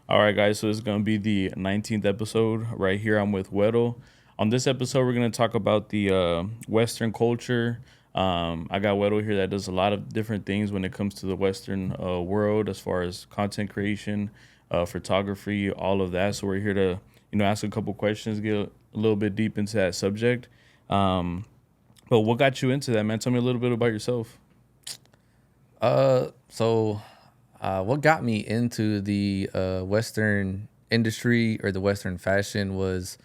All right, guys. So it's gonna be the 19th episode. Right here, I'm with Guero. On this episode, we're gonna talk about the Western culture. I got Guero here that does a lot of different things when it comes to the Western world, as far as content creation, photography, all of that. So we're here to, ask a couple questions, get a little bit deep into that subject. Um, but what got you into that, man? Tell me a little bit about yourself. What got me into the Western industry or the Western fashion was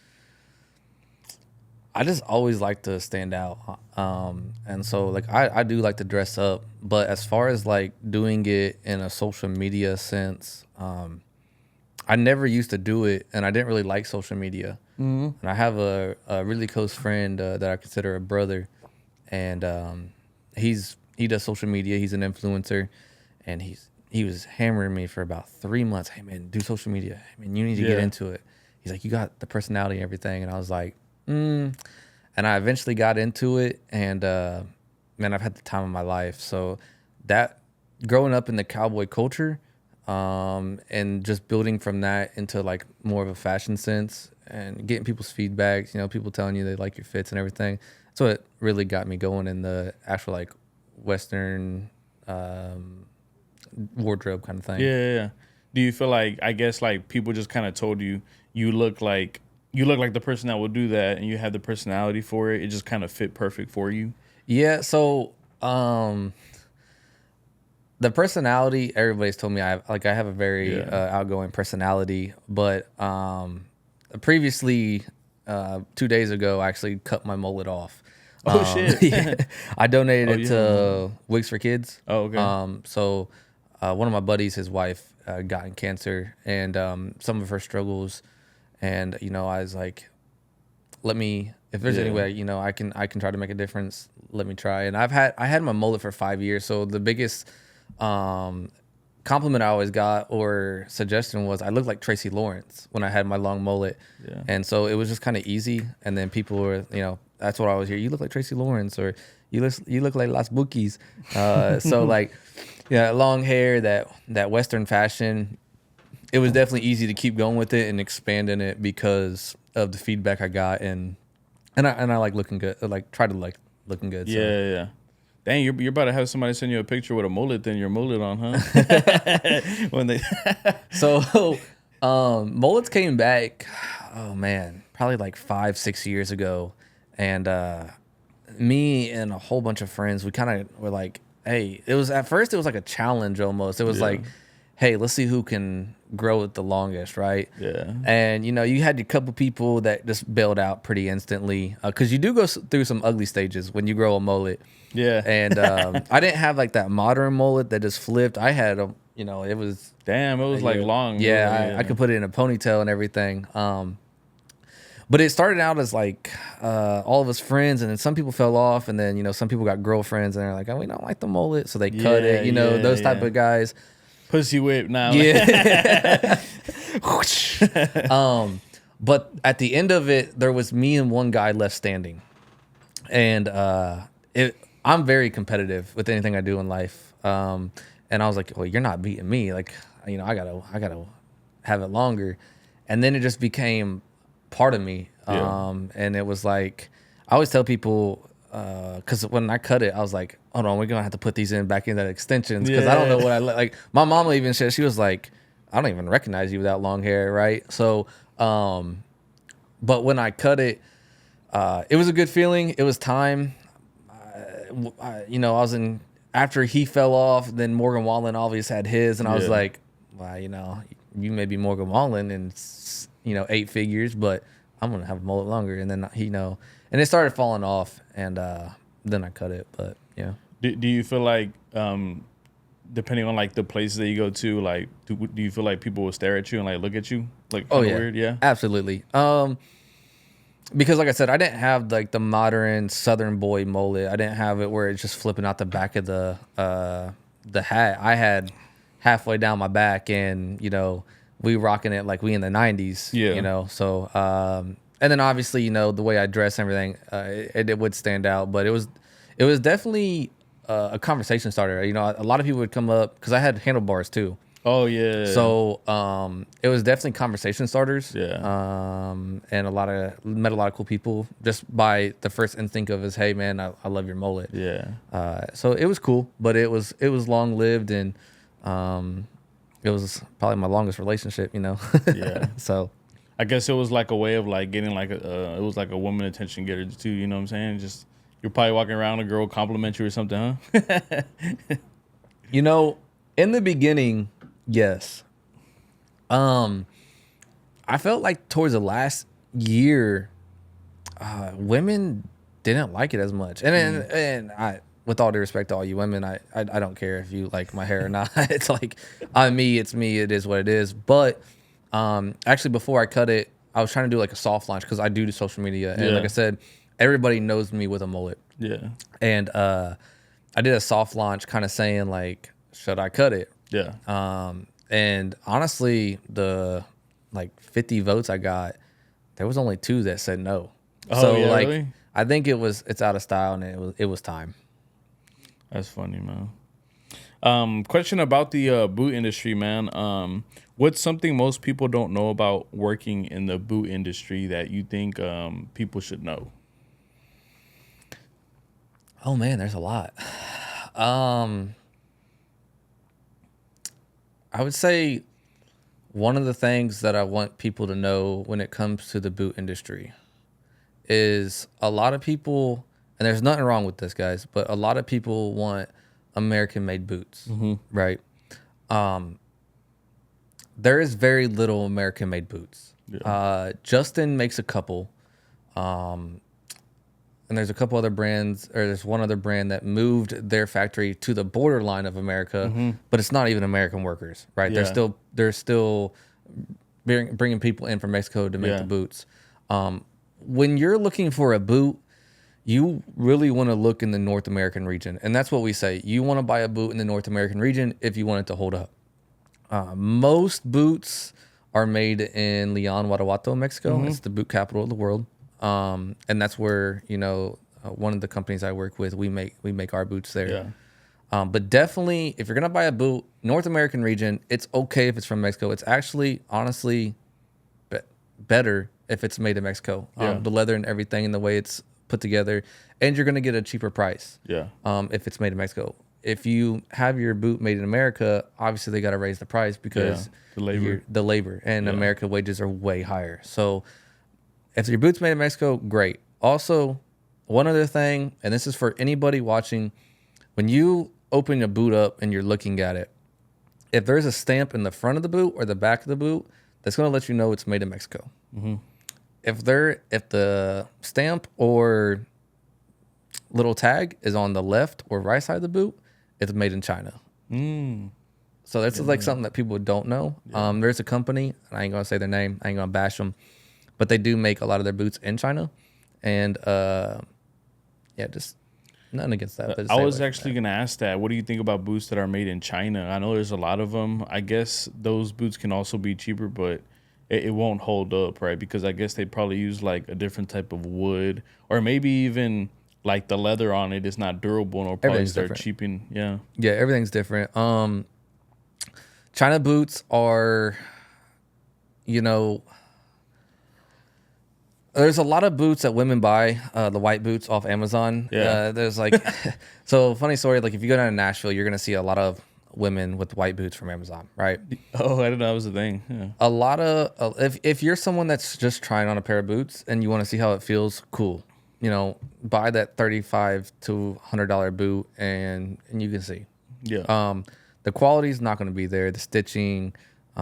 I just always like to stand out. And so like I do like to dress up, but as far as like doing it in a social media sense, I never used to do it, and I didn't really like social media. And I have a really close friend that I consider a brother, and he does social media. He's an influencer, and he was hammering me for about 3 months. Hey man, do social media. Hey man, you need to get Yeah, into it. He's like, you got the personality and everything, and I was like, mm. And I eventually got into it, and man, I've had the time of my life. So that growing up in the cowboy culture, and just building from that into like more of a fashion sense and getting people's feedbacks, people telling you they like your fits and everything. So it really got me going in the actual like Western um, wardrobe kind of yeah, thing. yeah, yeah. Do you feel like, I guess, like people just kind of told you you look like the person that will do that, and you have the personality for it? It just kind of fit perfect for you. Yeah. So the personality, everybody's told me I have a very Yeah. outgoing personality, but previously 2 days ago I actually cut my mullet off. Oh shit. Yeah, I donated Oh, it you have a moment. to Wigs for Kids. Oh, okay. So one of my buddies, his wife gotten cancer, and some of her struggles, and I was like, let me, if there's any Yeah. way, I can try to make a difference, let me try. And I had my mullet for 5 years, so the biggest um compliment I always got or suggestion was I looked like Tracy Lawrence when I had my long mullet. Yeah. And so it was just kind of easy. And then people were, that's what I always hear. You look like Tracy Lawrence, or you look like Las Bookies. So like, yeah, long hair, that Western fashion. It was definitely easy to keep going with it and expanding it because of the feedback I got, and I like looking good. I like try to like looking good. Yeah, So yeah, yeah. Dang, you're about to have somebody send you a picture with a mullet, then your mullet on, huh? When they So, mullets came back. Oh man, probably like 5, 6 years ago, and me and a whole bunch of friends, we kind of were like, "Hey," it was at first it was like a challenge almost. It was Yeah. like, "Hey, let's see who can grow it the longest," right? Yeah. And you had your couple people that just bailed out pretty instantly because you do go through some ugly stages when you grow a mullet. Yeah. And I didn't have like that modern mullet that just flipped. I had it was Damn, it was like yeah, long. It was like, yeah, I yeah. could put it in a ponytail and everything. But it started out as like all of us friends, and then some people fell off, and then some people got girlfriends, and they're like, "Oh, we don't like the mullet," so they cut Yeah, it. yeah, Those type yeah. of guys. Pussy whip now. Yeah. But at the end of it, there was me and one guy left standing, and I'm very competitive with anything I do in life. And I was like, "Well, you're not beating me. Like, I gotta have it longer." And then it just became part of me. Yeah. And it was like I always tell people because when I cut it, I was like, "Hold on, we're gonna have to put these back in that extensions because I don't know Yeah. what I look like." My mama even said she was like, "I don't even recognize you without long hair, right?" So, but when I cut it, it was a good feeling. It was time. I was in after he fell off. Then Morgan Wallen obviously had his, and I was Yeah. like, "Well, you may be Morgan Wallen and 8 figures, but I'm gonna have a mullet longer." And then and it started falling off, and then I cut it. But yeah, Do you feel like, depending on like the places that you go to, like, do you feel like people will stare at you and like look at you like oh kind of yeah, weird? Yeah. absolutely. Because like I said, I didn't have like the modern Southern boy mullet. I didn't have it where it's just flipping out the back of the hat. I had halfway down my back, and we rocking it like we in the '90s. Yeah. So and then obviously the way I dress and everything, it would stand out. But it was definitely a conversation starter. A lot of people would come up because I had handlebars too. Oh yeah. So it was definitely conversation starters. Yeah. And met a lot of cool people just by the first instinct of is, hey man, I love your mullet. Yeah. So it was cool, but it was long lived, and it was probably my longest relationship, you know. Yeah. So I guess it was like a way of like getting like it was like a woman attention getter too. You know what I'm saying? Just you're probably walking around, a girl compliment you or something, huh? you know, in the beginning, yes. I felt like towards the last year, women didn't like it as much. And I, with all due respect to all you women, I don't care if you like my hair or not. It's like on me, it's me. It is what it is. But actually, before I cut it, I was trying to do like a soft launch because I do social media, and like Yeah. I said, everybody knows me with a mullet. Yeah. And I did a soft launch, kind of saying like, should I cut it? Yeah. And honestly, the like 50 votes I got, there was only 2 that said no. Oh So yeah, like, really? I think it's out of style, and it was time. That's funny, man. Question about the boot industry, man. What's something most people don't know about working in the boot industry that you think people should know? Oh man, there's a lot. Um, I would say one of the things that I want people to know when it comes to the boot industry is a lot of people, and there's nothing wrong with this, guys, but a lot of people want American made boots, right? There is very little American made boots. Yeah. Justin makes a couple, and there's a couple other brands, or there's one other brand that moved their factory to the borderline of America, but it's not even American workers, right? Yeah. They're still bringing people in from Mexico to make Yeah. the boots. When you're looking for a boot, you really want to look in the North American region, and that's what we say. You want to buy a boot in the North American region if you want it to hold up. Most boots are made in Leon, Guanajuato, Mexico. It's the boot capital of the world, and that's where one of the companies I work with, we make our boots there. Yeah. But definitely, if you're gonna buy a boot, North American region, it's okay if it's from Mexico. It's actually, honestly, better if it's made in Mexico. Yeah. The leather and everything, and the way it's put together, and you're gonna get a cheaper price. Yeah. If it's made in Mexico. If you have your boot made in America, obviously they got to raise the price because The labor. and Yeah. America wages are way higher. So if your boot's made in Mexico, great. Also, one other thing, and this is for anybody watching, when you open a boot up and you're looking at it, if there's a stamp in the front of the boot or the back of the boot, that's going to let you know it's made in Mexico. If the stamp or little tag is on the left or right side of the boot, it's made in China. So that's like something that people don't know. There's a company, and I ain't gonna say their name, I ain't gonna bash them, but they do make a lot of their boots in China, and just nothing against that. But I was actually going to ask that. What do you think about boots that are made in China? I know there's a lot of them. I guess those boots can also be cheaper, but it won't hold up, right? Because I guess they probably use like a different type of wood, or maybe even like the leather on it is not durable, and it'll probably Everything's start different. cheaping. Yeah. Yeah, everything's different. China boots are, there's a lot of boots that women buy, the white boots off Amazon. Yeah. There's like, so funny story. Like if you go down to Nashville, you're gonna see a lot of women with white boots from Amazon, right? Oh, I didn't know that was a thing. Yeah. A lot of if you're someone that's just trying on a pair of boots and you want to see how it feels, cool. Buy that $35 to $100 boot and you can see. Yeah. The quality is not going to be there. The stitching,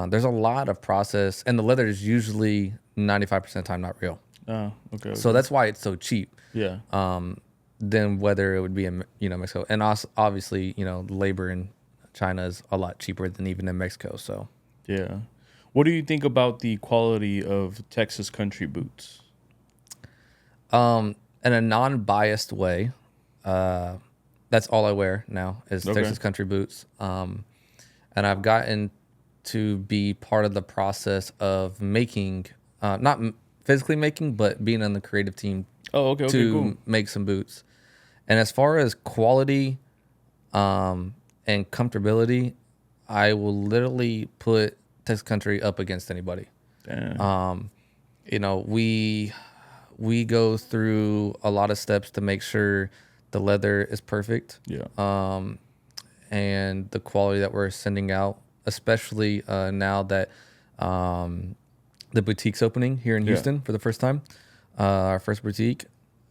there's a lot of process, and the leather is usually 95% of the time not real. Oh, okay. So that's why it's so cheap. Yeah. Than whether it would be in Mexico, and also, obviously the labor in China is a lot cheaper than even in Mexico. So Yeah. What do you think about the quality of Texas country boots? in a non-biased way, that's all I wear now is Okay. Texas country boots. And I've gotten to be part of the process of making, not physically making, but being on the creative team Oh, okay. Okay. to Cool. make some boots. And as far as quality and comfortability, I will literally put Texas Country up against anybody. Damn. You know, we go through a lot of steps to make sure the leather is perfect. Yeah. And the quality that we're sending out, especially now that the boutique's opening here in Houston for the first time, our first boutique.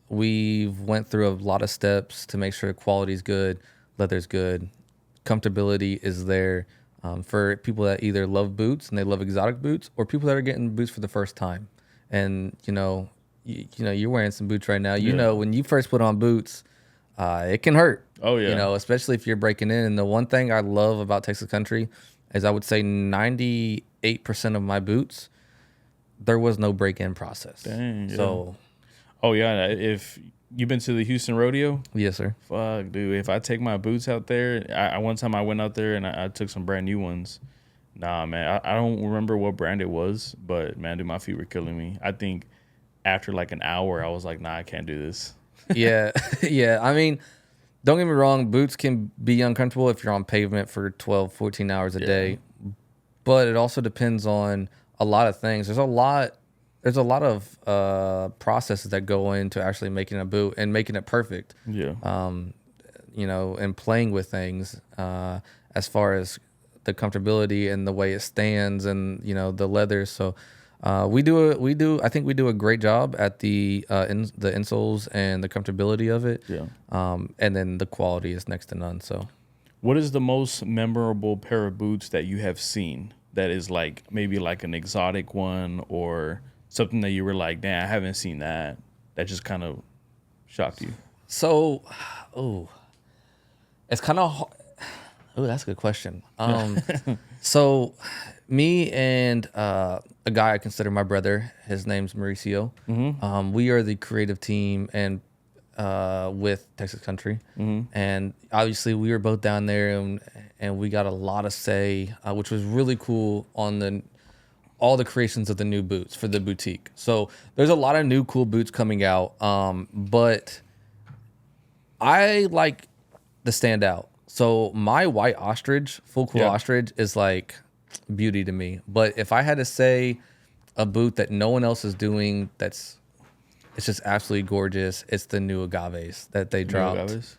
We've went through a lot of steps to make sure quality is good, leather's good, comfortability is there for people that either love boots and they love exotic boots, or people that are getting boots for the first time. And you're wearing some boots right now. You know, when you first put on boots, it can hurt. Oh yeah. You know, especially if you're breaking in. And the one thing I love about Texas Country is I would say 98% of my boots, there was no break-in process. Dang. Yeah. So, oh yeah. If you've been to the Houston rodeo, yes, sir. fuck, dude. If I take my boots out there, one time I went out there and I took some brand new ones. Nah, man, I don't remember what brand it was, but man, dude, my feet were killing me. I think after like an hour, I was like, nah, I can't do this. Yeah, yeah. I mean, don't get me wrong, boots can be uncomfortable if you're on pavement for 12, 14 hours a day, but it also depends on a lot of things. There's a lot of processes that go into actually making a boot and making it perfect. Yeah. And playing with things as far as the comfortability and the way it stands and, the leather. So I think we do a great job at the insoles and the comfortability of it. Yeah. And then the quality is next to none. So What is the most memorable pair of boots that you have seen that is like maybe like an exotic one or something that you were like, damn, I haven't seen that. That just kind of shocked you. So, it's kind of. Oh, that's a good question. So, me and a guy I consider my brother, his name's Mauricio. We are the creative team and with Texas Country, and obviously we were both down there, and we got a lot of say, which was really cool on all the creations of the new boots for the boutique. So there's a lot of new cool boots coming out, but I like the standout. So my white ostrich, full cool ostrich, is like beauty to me. But if I had to say a boot that no one else is doing, it's just absolutely gorgeous. It's the new agaves that they dropped.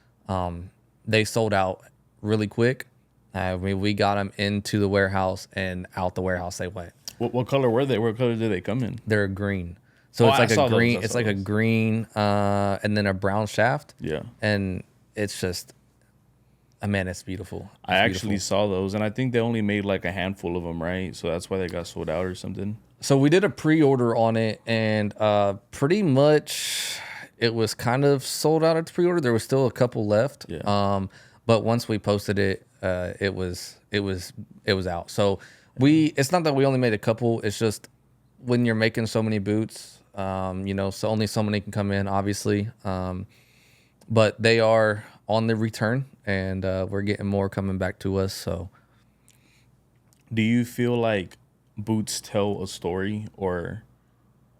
They sold out really quick. I mean, we got them into the warehouse, and out the warehouse they went. What color were they? What color did they come in? They're green. So it's like a green. It's like a green, and then a brown shaft. Yeah. And it's just, man, it's beautiful. I actually saw those, and I think they only made like a handful of them, right? So that's why they got sold out or something. So we did a pre-order on it, and pretty much it was kind of sold out at the pre-order. There was still a couple left. Yeah. But once we posted it, it was out. So it's not that we only made a couple. It's just when you're making so many boots, so only so many can come in, obviously. But they are on the return, and we're getting more coming back to us. So, do you feel like boots tell a story, or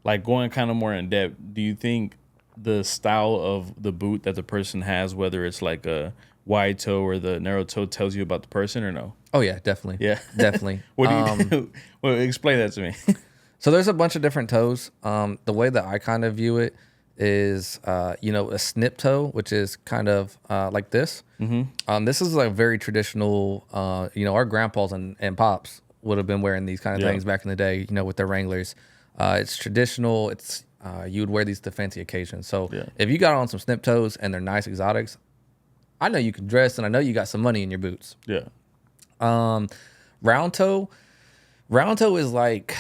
like going kind of more in depth? Do you think the style of the boot that the person has, whether it's like a wide toe or the narrow toe, tells you about the person, or no? Oh yeah, definitely. Yeah, definitely. What do you do? Well, explain that to me. So there's a bunch of different toes. The way that I kind of view it is, a snip toe, which is kind of like this. This is like very traditional. Our grandpas and pops would have been wearing these kind of things back in the day, with their Wranglers. It's traditional. It's you would wear these to fancy occasions. So if you got on some snip toes and they're nice exotics, I know you can dress, and I know you got some money in your boots. Yeah. Round toe is like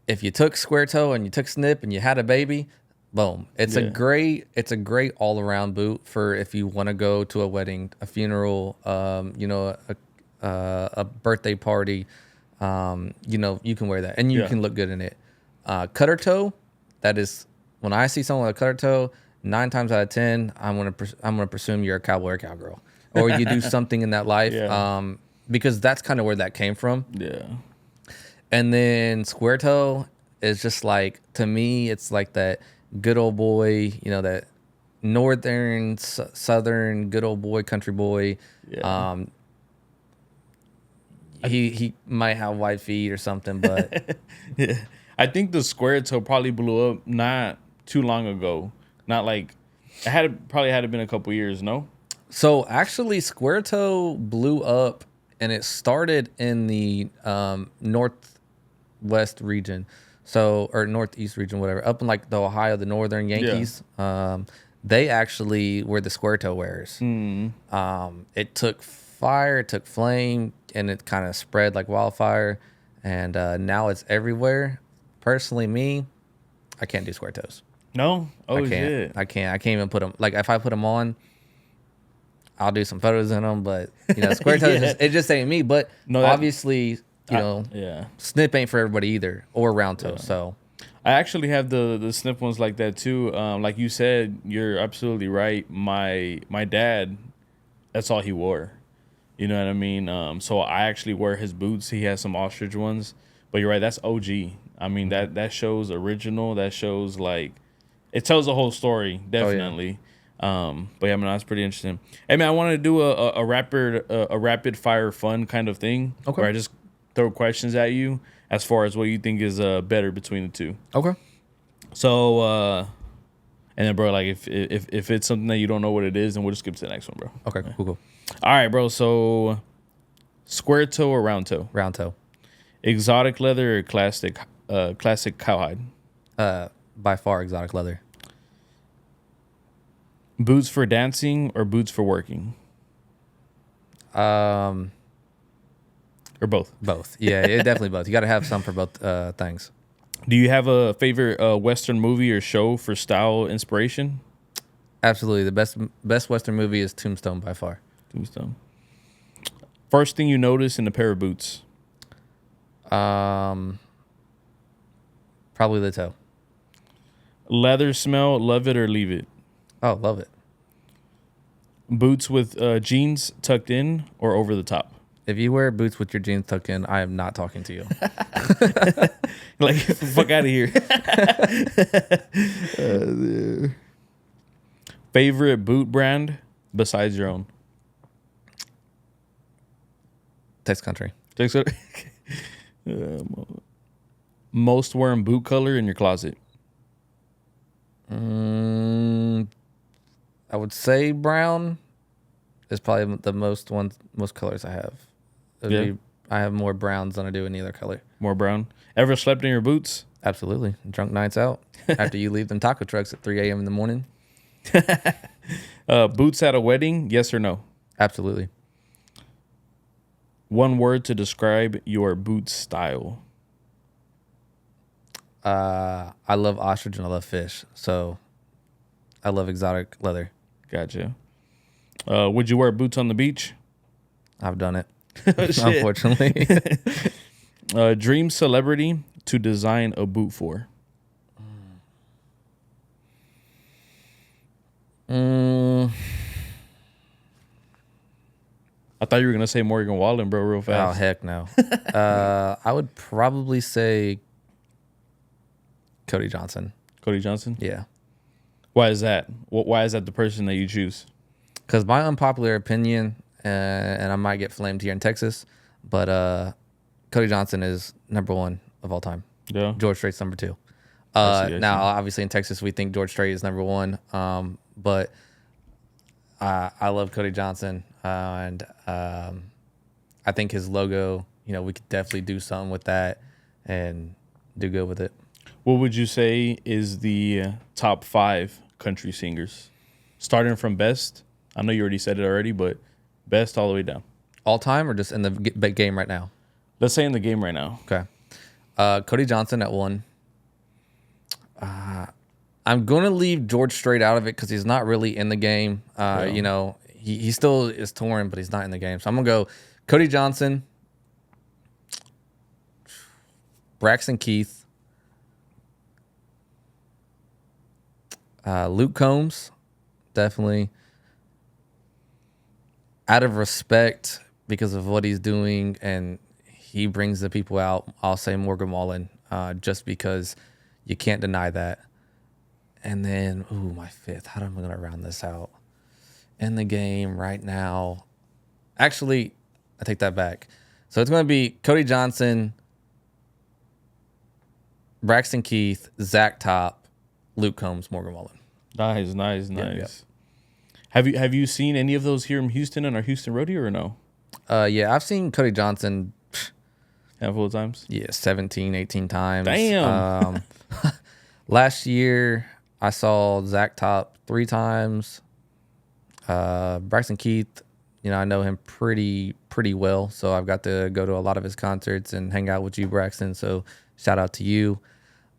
if you took square toe and you took snip and you had a baby, boom. It's a great all around boot for if you want to go to a wedding, a funeral, a birthday party. You can wear that and you can look good in it. Cutter toe, that is when I see someone with a cutter toe, 9 times out of 10, I'm gonna presume you're a cowboy or cowgirl, or you do something in that life. Because that's kind of where that came from. Yeah. And then square toe is just like, to me, it's like that good old boy, that northern, southern, good old boy, country boy. Yeah. he might have white feet or something, but Yeah. I think the square toe probably blew up not too long ago. Not like probably had been a couple years, no? so actually square toe blew up and it started in the northwest region. So or northeast region, whatever, up in like the Ohio, the northern Yeah. Yankees. They actually were the square toe wearers. Mm. It took fire, it took flame, and it kind of spread like wildfire. And now it's everywhere. Personally, me, I can't do square toes. No? I Oh can't. shit. I can't. I can't even put them. Like if I put them on, I'll do some photos in them. But square toes, Yeah. it just ain't me. But No, obviously, yeah. snip ain't for everybody either, or round toe. So I actually have the snip ones like that too. Like you said, you're absolutely right. My dad, that's all he wore. You know what I mean? So I actually wear his boots. He has some ostrich ones, but you're right. That's OG. I mean that shows original. That shows like it tells the whole story. Definitely. But yeah, man, that's pretty interesting. Hey man, I want to do a rapid fire fun kind of thing Okay. where I just throw questions at you as far as what you think is better between the two. okay. So and then bro, like if it's something that you don't know what it is, then we'll just skip to the next one, bro. Okay. Cool. All right, bro. So square toe or round toe? Round toe. Exotic leather or classic cowhide? By far exotic leather. Boots for dancing or boots for working? Um, Or both? Both. Yeah, definitely both. You got to have some for both things. Do you have a favorite Western movie or show for style inspiration? Absolutely, the best Western movie is Tombstone by far. Tombstone. First thing you notice in a pair of boots? Probably the toe. Leather smell, love it or leave it? Oh, love it. Boots with jeans tucked in or over the top? If you wear boots with your jeans tucked in, I am not talking to you. Like, fuck out of here. Favorite boot brand besides your own? Text country. Most worn boot color in your closet? I would say brown is probably the most colors I have. I have more browns than I do any other color. More brown. Ever slept in your boots? Absolutely. Drunk nights out after you leave them taco trucks at 3 a.m. in the morning. Boots at a wedding? Yes or no? Absolutely. One word to describe your boot style. I love ostrich and I love fish. So I love exotic leather. Gotcha. Would you wear boots on the beach? I've done it. Oh, shit. Unfortunately. Dream celebrity to design a boot for? I thought you were gonna say Morgan Wallen, bro, real Oh, fast. heck no. I would probably say Cody Johnson. Cody Johnson. Yeah. Why is that? Why is that the person that you choose? Because my unpopular opinion, and I might get flamed here in Texas, but Cody Johnson is number one of all time. Yeah. George Strait's number two. I see. Now, obviously, in Texas, we think George Strait is number one, but I love Cody Johnson, and I think his logo, we could definitely do something with that and do good with it. What would you say is the top 5 country singers? Starting from best. I know you already said it already, but best all the way down. All time or just in the game right now? Let's say in the game right now. Okay. Cody Johnson at 1. I'm going to leave George Strait out of it because he's not really in the game. He still is touring, but he's not in the game. So I'm going to go Cody Johnson, Braxton Keith, Luke Combs, definitely. Out of respect because of what he's doing and he brings the people out, I'll say Morgan Wallen, just because you can't deny that. And then, my 5th. How am I going to round this out? In the game right now. Actually, I take that back. So it's going to be Cody Johnson, Braxton Keith, Zach Top, Luke Combs, Morgan Wallen. Nice. Yep. Have you seen any of those here in Houston and our Houston rodeo or no? Yeah, I've seen Cody Johnson. Handful of times. Yeah, 17, 18 times. Damn. Last year, I saw Zach Top 3 times. Braxton Keith, I know him pretty well, so I've got to go to a lot of his concerts and hang out with you, Braxton. So shout out to you.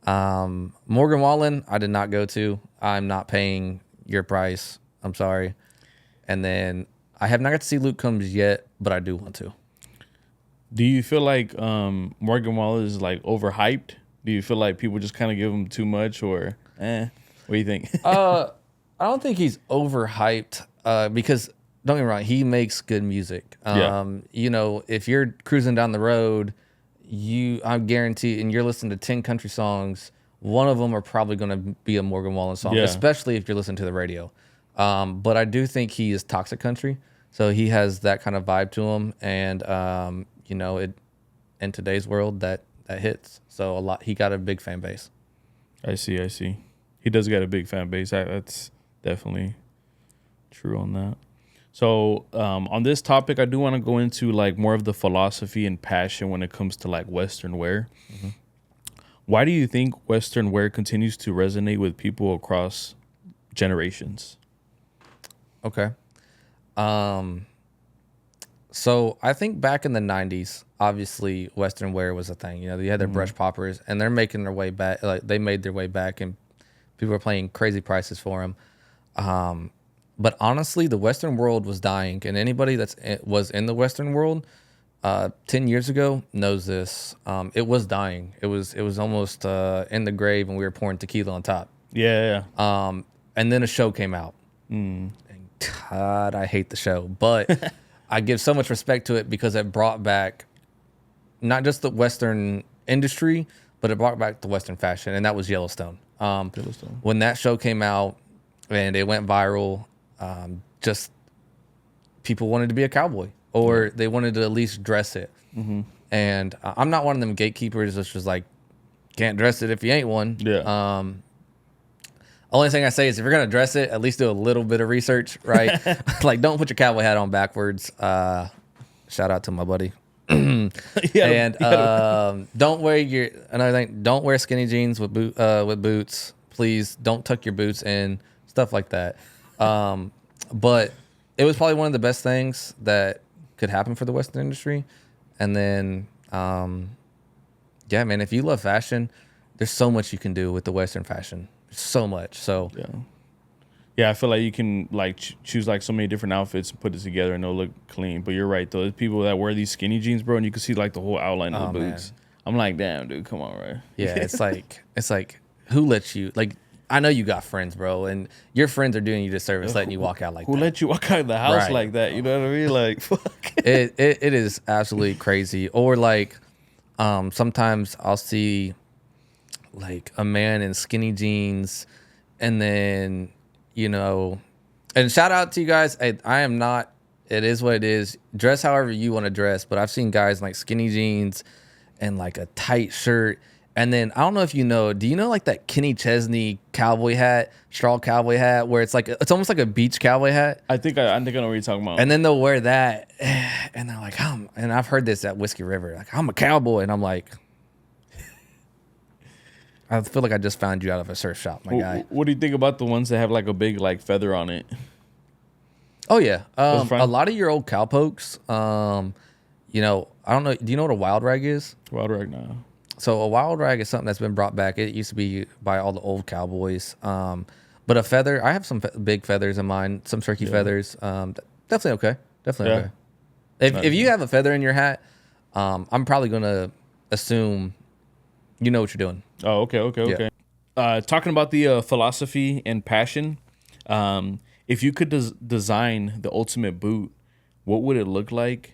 Morgan Wallen, I did not go to. I'm not paying your price. I'm sorry. And then I have not got to see Luke Combs yet, but I do want to. Do you feel like Morgan Wallen is like overhyped? Do you feel like people just kind of give him too much, or what do you think? I don't think he's overhyped because don't get me wrong, he makes good music. If you're cruising down the road, I guarantee, and you're listening to 10 country songs, one of them are probably going to be a Morgan Wallen song, especially if you're listening to the radio. But I do think he is toxic country, so he has that kind of vibe to him, and in today's world that hits. So he got a big fan base. I see. He does got a big fan base. That's definitely true on that. So on this topic, I do want to go into like more of the philosophy and passion when it comes to like Western wear. Mm-hmm. Why do you think Western wear continues to resonate with people across generations? Okay. So I think back in the 90s, obviously Western wear was a thing. You had their brush poppers, and they're making their way back. Like they made their way back, and people were paying crazy prices for them. But honestly, the Western world was dying, and anybody was in the Western world 10 years ago knows this. It was dying. It was almost in the grave, and we were pouring tequila on top. Yeah. And then a show came out. And God, I hate the show, but I give so much respect to it because it brought back not just the Western industry, but it brought back the Western fashion, and that was Yellowstone. When that show came out and it went viral, just people wanted to be a cowboy, or they wanted to at least dress it. Mm-hmm. And I'm not one of them gatekeepers that's just like, can't dress it if you ain't one. Yeah. Only thing I say is if you're going to dress it, at least do a little bit of research, right? Like, don't put your cowboy hat on backwards. Shout out to my buddy. Don't wear another thing, don't wear skinny jeans with boots. Please don't tuck your boots in, stuff like that. But it was probably one of the best things that could happen for the Western industry. And then, man, if you love fashion, there's so much you can do with the Western fashion. So much. So yeah, I feel like you can like choose like so many different outfits and put it together and it'll look clean. But you're right though, there's people that wear these skinny jeans, bro, and you can see like the whole outline of the boots. Man. I'm like, damn, dude, come on, right? Yeah, it's like who lets you, like, I know you got friends, bro, and your friends are doing you disservice letting you walk out like that. Who let you walk out of the house like that? You know what I mean? Like, fuck. It is absolutely crazy. Or like, sometimes I'll see like a man in skinny jeans, and then and shout out to you guys. I am not. It is what it is. Dress however you want to dress, but I've seen guys in like skinny jeans and like a tight shirt. And then I don't know if you know. Do you know like that Kenny Chesney cowboy hat, straw cowboy hat, where it's almost like a beach cowboy hat? I think I know what you're talking about. And then they'll wear that, and they're like, and I've heard this at Whiskey River, like, I'm a cowboy, and I'm like, I feel like I just found you out of a surf shop, my guy. What do you think about the ones that have like a big like feather on it? Oh yeah, a lot of your old cowpokes. I don't know. Do you know what a wild rag is? Wild rag, no. So a wild rag is something that's been brought back. It used to be by all the old cowboys. But a feather, I have some big feathers in mine, some turkey feathers. Definitely okay. Definitely okay. If you have a feather in your hat, I'm probably gonna assume you know what you're doing. Oh, okay. Talking about the philosophy and passion, if you could design the ultimate boot, what would it look like,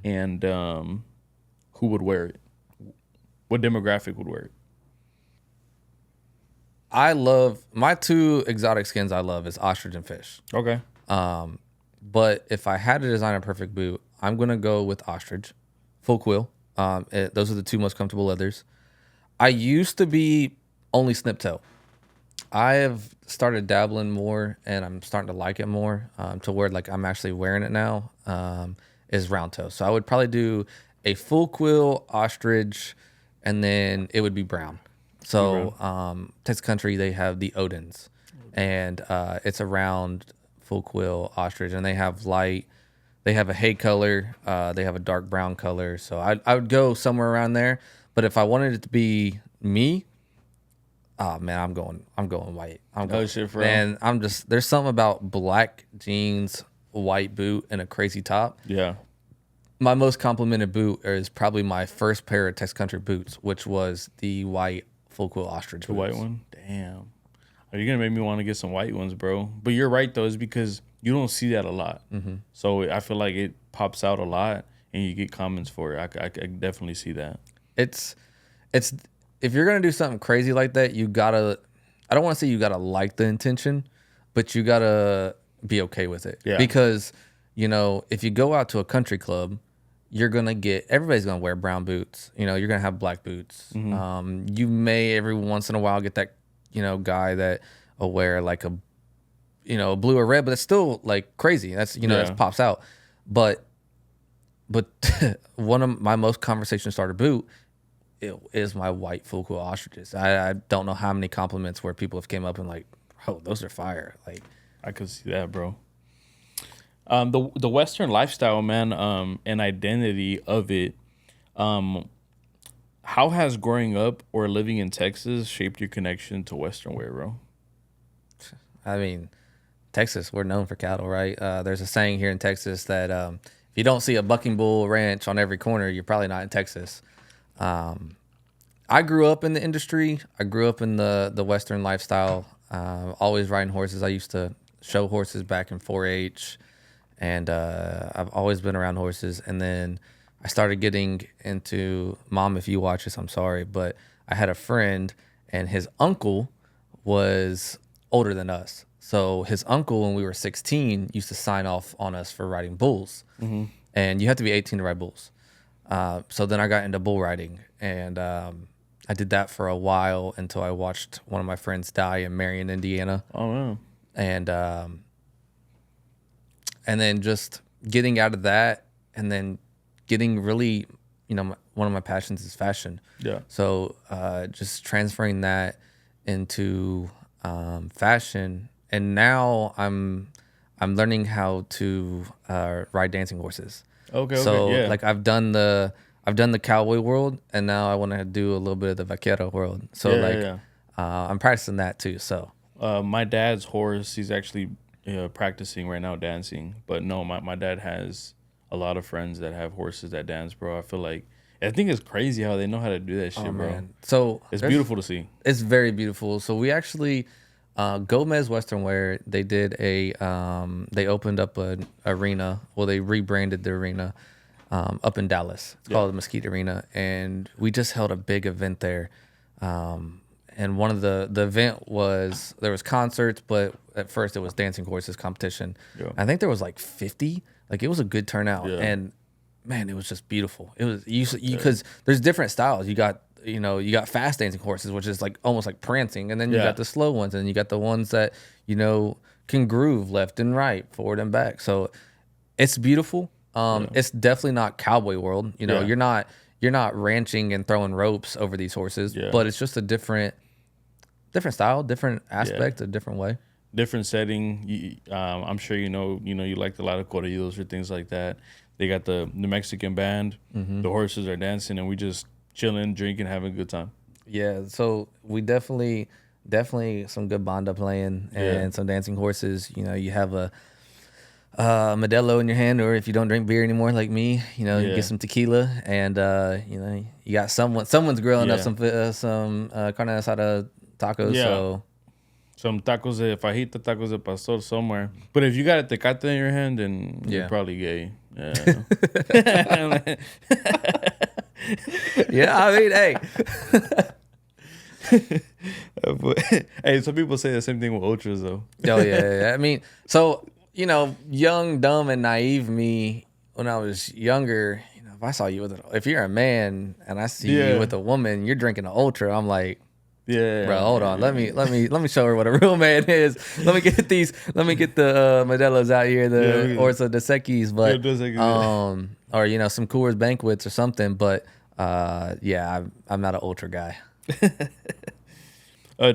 and who would wear it? What demographic would wear it? I love my two exotic skins. I love is ostrich and fish. Okay. But if I had to design a perfect boot, I'm gonna go with ostrich. full quill. Those are the two most comfortable leathers. I used to be only snip toe. I have started dabbling more, and I'm starting to like it more to where like I'm actually wearing it now. Is round toe. So I would probably do a full quill ostrich, and then it would be brown. So Texas Country, they have the Odins, and it's a round full quill ostrich, and they have light. They have a hay color. They have a dark brown color. So I would go somewhere around there. But if I wanted it to be me, oh man, I'm going white. I'm going shit, bro. man. There's something about black jeans, white boot, and a crazy top. Yeah. My most complimented boot is probably my first pair of Texas Country boots, which was the white full quill ostrich. The white one? Damn. Are you gonna make me want to get some white ones, bro? But you're right though, it's because you don't see that a lot. So I feel like it pops out a lot, and you get comments for it. I definitely see that. It's if you're gonna do something crazy like that, you gotta. I don't want to say you gotta like the intention, but you gotta be okay with it. Yeah. Because if you go out to a country club, everybody's gonna wear brown boots. You're gonna have black boots. You may every once in a while get that guy that will wear like a blue or red, but it's still like crazy. That's that pops out. But one of my most conversation starter boot is my white full quill ostriches. I don't know how many compliments where people have came up and like, oh, those are fire. Like I could see that, bro. The Western lifestyle, man, and identity of it. How has growing up or living in Texas shaped your connection to Western wear, bro? I mean, Texas, we're known for cattle, right? There's a saying here in Texas that if you don't see a bucking bull ranch on every corner, you're probably not in Texas. I grew up in the industry. I grew up in the Western lifestyle, always riding horses. I used to show horses back in 4-H, and I've always been around horses. And then I started getting into, Mom, if you watch this, I'm sorry, but I had a friend, and his uncle was older than us. So his uncle, when we were 16, used to sign off on us for riding bulls. And you have to be 18 to ride bulls. So then I got into bull riding, and I did that for a while until I watched one of my friends die in Marion, Indiana. Oh, wow. And then just getting out of that, and then getting really, one of my passions is fashion. Yeah. So just transferring that into fashion, and now I'm learning how to ride dancing horses. Okay. So Yeah. like I've done the cowboy world, and now I want to do a little bit of the vaquero world. So I'm practicing that too. So my dad's horse, he's actually practicing right now dancing. But no, my dad has a lot of friends that have horses that dance, bro. I think it's crazy how they know how to do that shit, bro. Man. So it's beautiful to see. It's very beautiful. So we actually, Gomez Western Wear, they did they opened up an arena. Well, they rebranded the arena up in Dallas. It's called the Mesquite Arena. And we just held a big event there. And one of the event was, there was concerts, but at first it was dancing horses competition. Yeah. I think there was like 50. Like it was a good turnout. Yeah. And man, it was just beautiful. It was because there's different styles. You got fast dancing horses, which is like almost like prancing, and then you got the slow ones, and you got the ones that can groove left and right, forward and back. So it's beautiful. It's definitely not cowboy world. You're not ranching and throwing ropes over these horses, but it's just a different style, different aspect, a different way. Different setting. I'm sure you liked a lot of corridos or things like that. They got the Mexican band. Mm-hmm. The horses are dancing, and we just chilling, drinking, having a good time. Yeah, so we definitely some good banda playing and some dancing horses. You have a Modelo in your hand, or if you don't drink beer anymore like me, you get some tequila, and you got someone's grilling up some carne asada tacos. Yeah. So some tacos de fajita, tacos de pastor somewhere. But if you got a tecate in your hand, then you're probably gay. Yeah. Yeah, I mean, hey. Hey, some people say the same thing with ultras, though. Oh, yeah. I mean, so, young, dumb, and naive me, when I was younger, if I saw you with if you're a man and I see Yeah. you with a woman, you're drinking an ultra. I'm like, Yeah. bro, hold on. Let me show her what a real man is. Let me get the Modelo's out here, the Yeah, Orso de Secchis, yeah, but Dos Equis, or some Coors Banquets or something. But yeah, I'm not an ultra guy.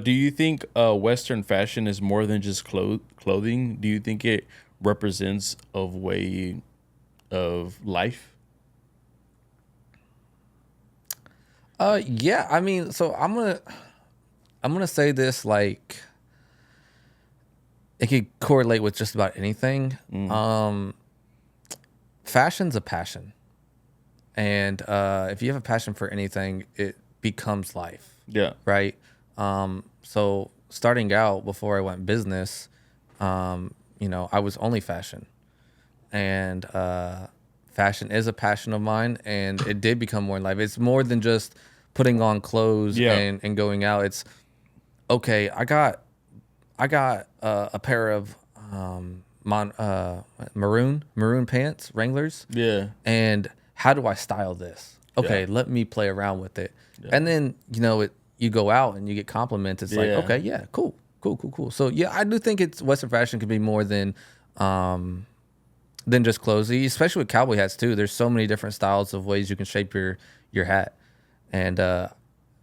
Do you think Western fashion is more than just clothing? Do you think it represents a way of life? Yeah, I mean, so I'm gonna say this like it could correlate with just about anything. Fashion's a passion, and if you have a passion for anything, it becomes life, Yeah. right? So starting out before I went business, I was only fashion, and fashion is a passion of mine, and it did become more in life. It's more than just putting on clothes Yeah. and going out. It's okay. I got a pair of maroon pants, Wranglers, Yeah. and how do I style this? Okay, Yeah. let me play around with it, Yeah. and then you go out and you get compliments. It's like, Yeah. okay, yeah, cool. So yeah, I do think it's Western fashion could be more than just clothes, especially with cowboy hats too. There's so many different styles of ways you can shape your hat, and I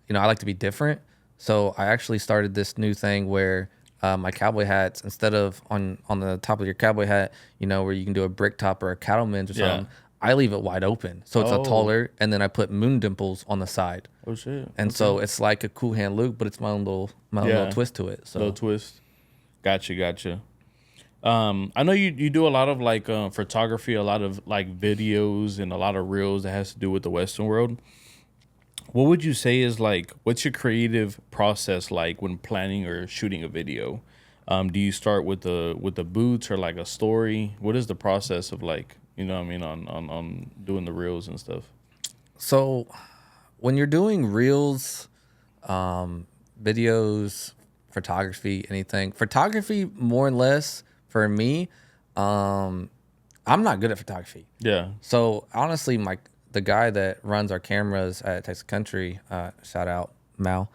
like to be different. So I actually started this new thing where my cowboy hats, instead of on the top of your cowboy hat, where you can do a brick top or a cattleman's or Yeah. something, I leave it wide open, so it's a Oh. taller, and then I put moon dimples on the side, Oh shit. and so it's like a cool hand loop, but it's my own little Yeah. twist to it. So Little twist. Gotcha. I know you do a lot of like photography, a lot of like videos, and a lot of reels that has to do with the Western world. What would you say is like, what's your creative process like when planning or shooting a video? Do you start with the boots or like a story? What is the process of like, what I mean, on doing the reels and stuff? So when you're doing reels, videos, photography, anything, photography more or less for me, I'm not good at photography. Yeah. So honestly, the guy that runs our cameras at Texas Country, shout out Mal,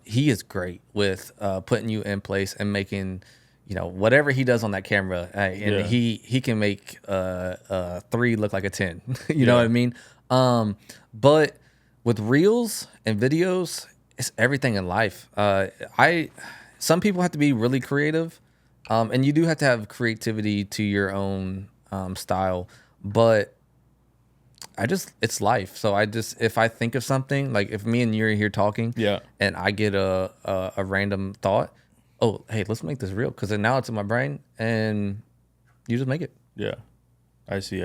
he is great with putting you in place and making, whatever he does on that camera, and Yeah. he can make a 3 look like a 10. You know Yeah. what I mean? But with reels and videos, it's everything in life. Some people have to be really creative, and you do have to have creativity to your own style, but it's life. So if I think of something, like if me and you are here talking, Yeah. and I get a random thought, oh, hey, let's make this real, because then now it's in my brain, and you just make it. Yeah. I see.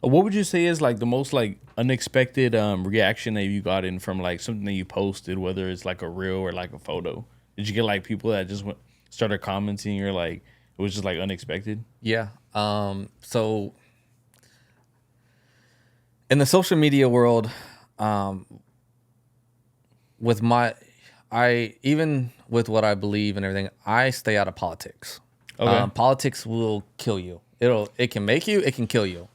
What would you say is like the most like unexpected reaction that you got in from like something that you posted, whether it's like a reel or like a photo? Did you get like people that just started commenting, or like it was just like unexpected? Yeah. So in the social media world, with even with what I believe and everything, I stay out of politics. Okay. Politics will kill you. It can make you, it can kill you.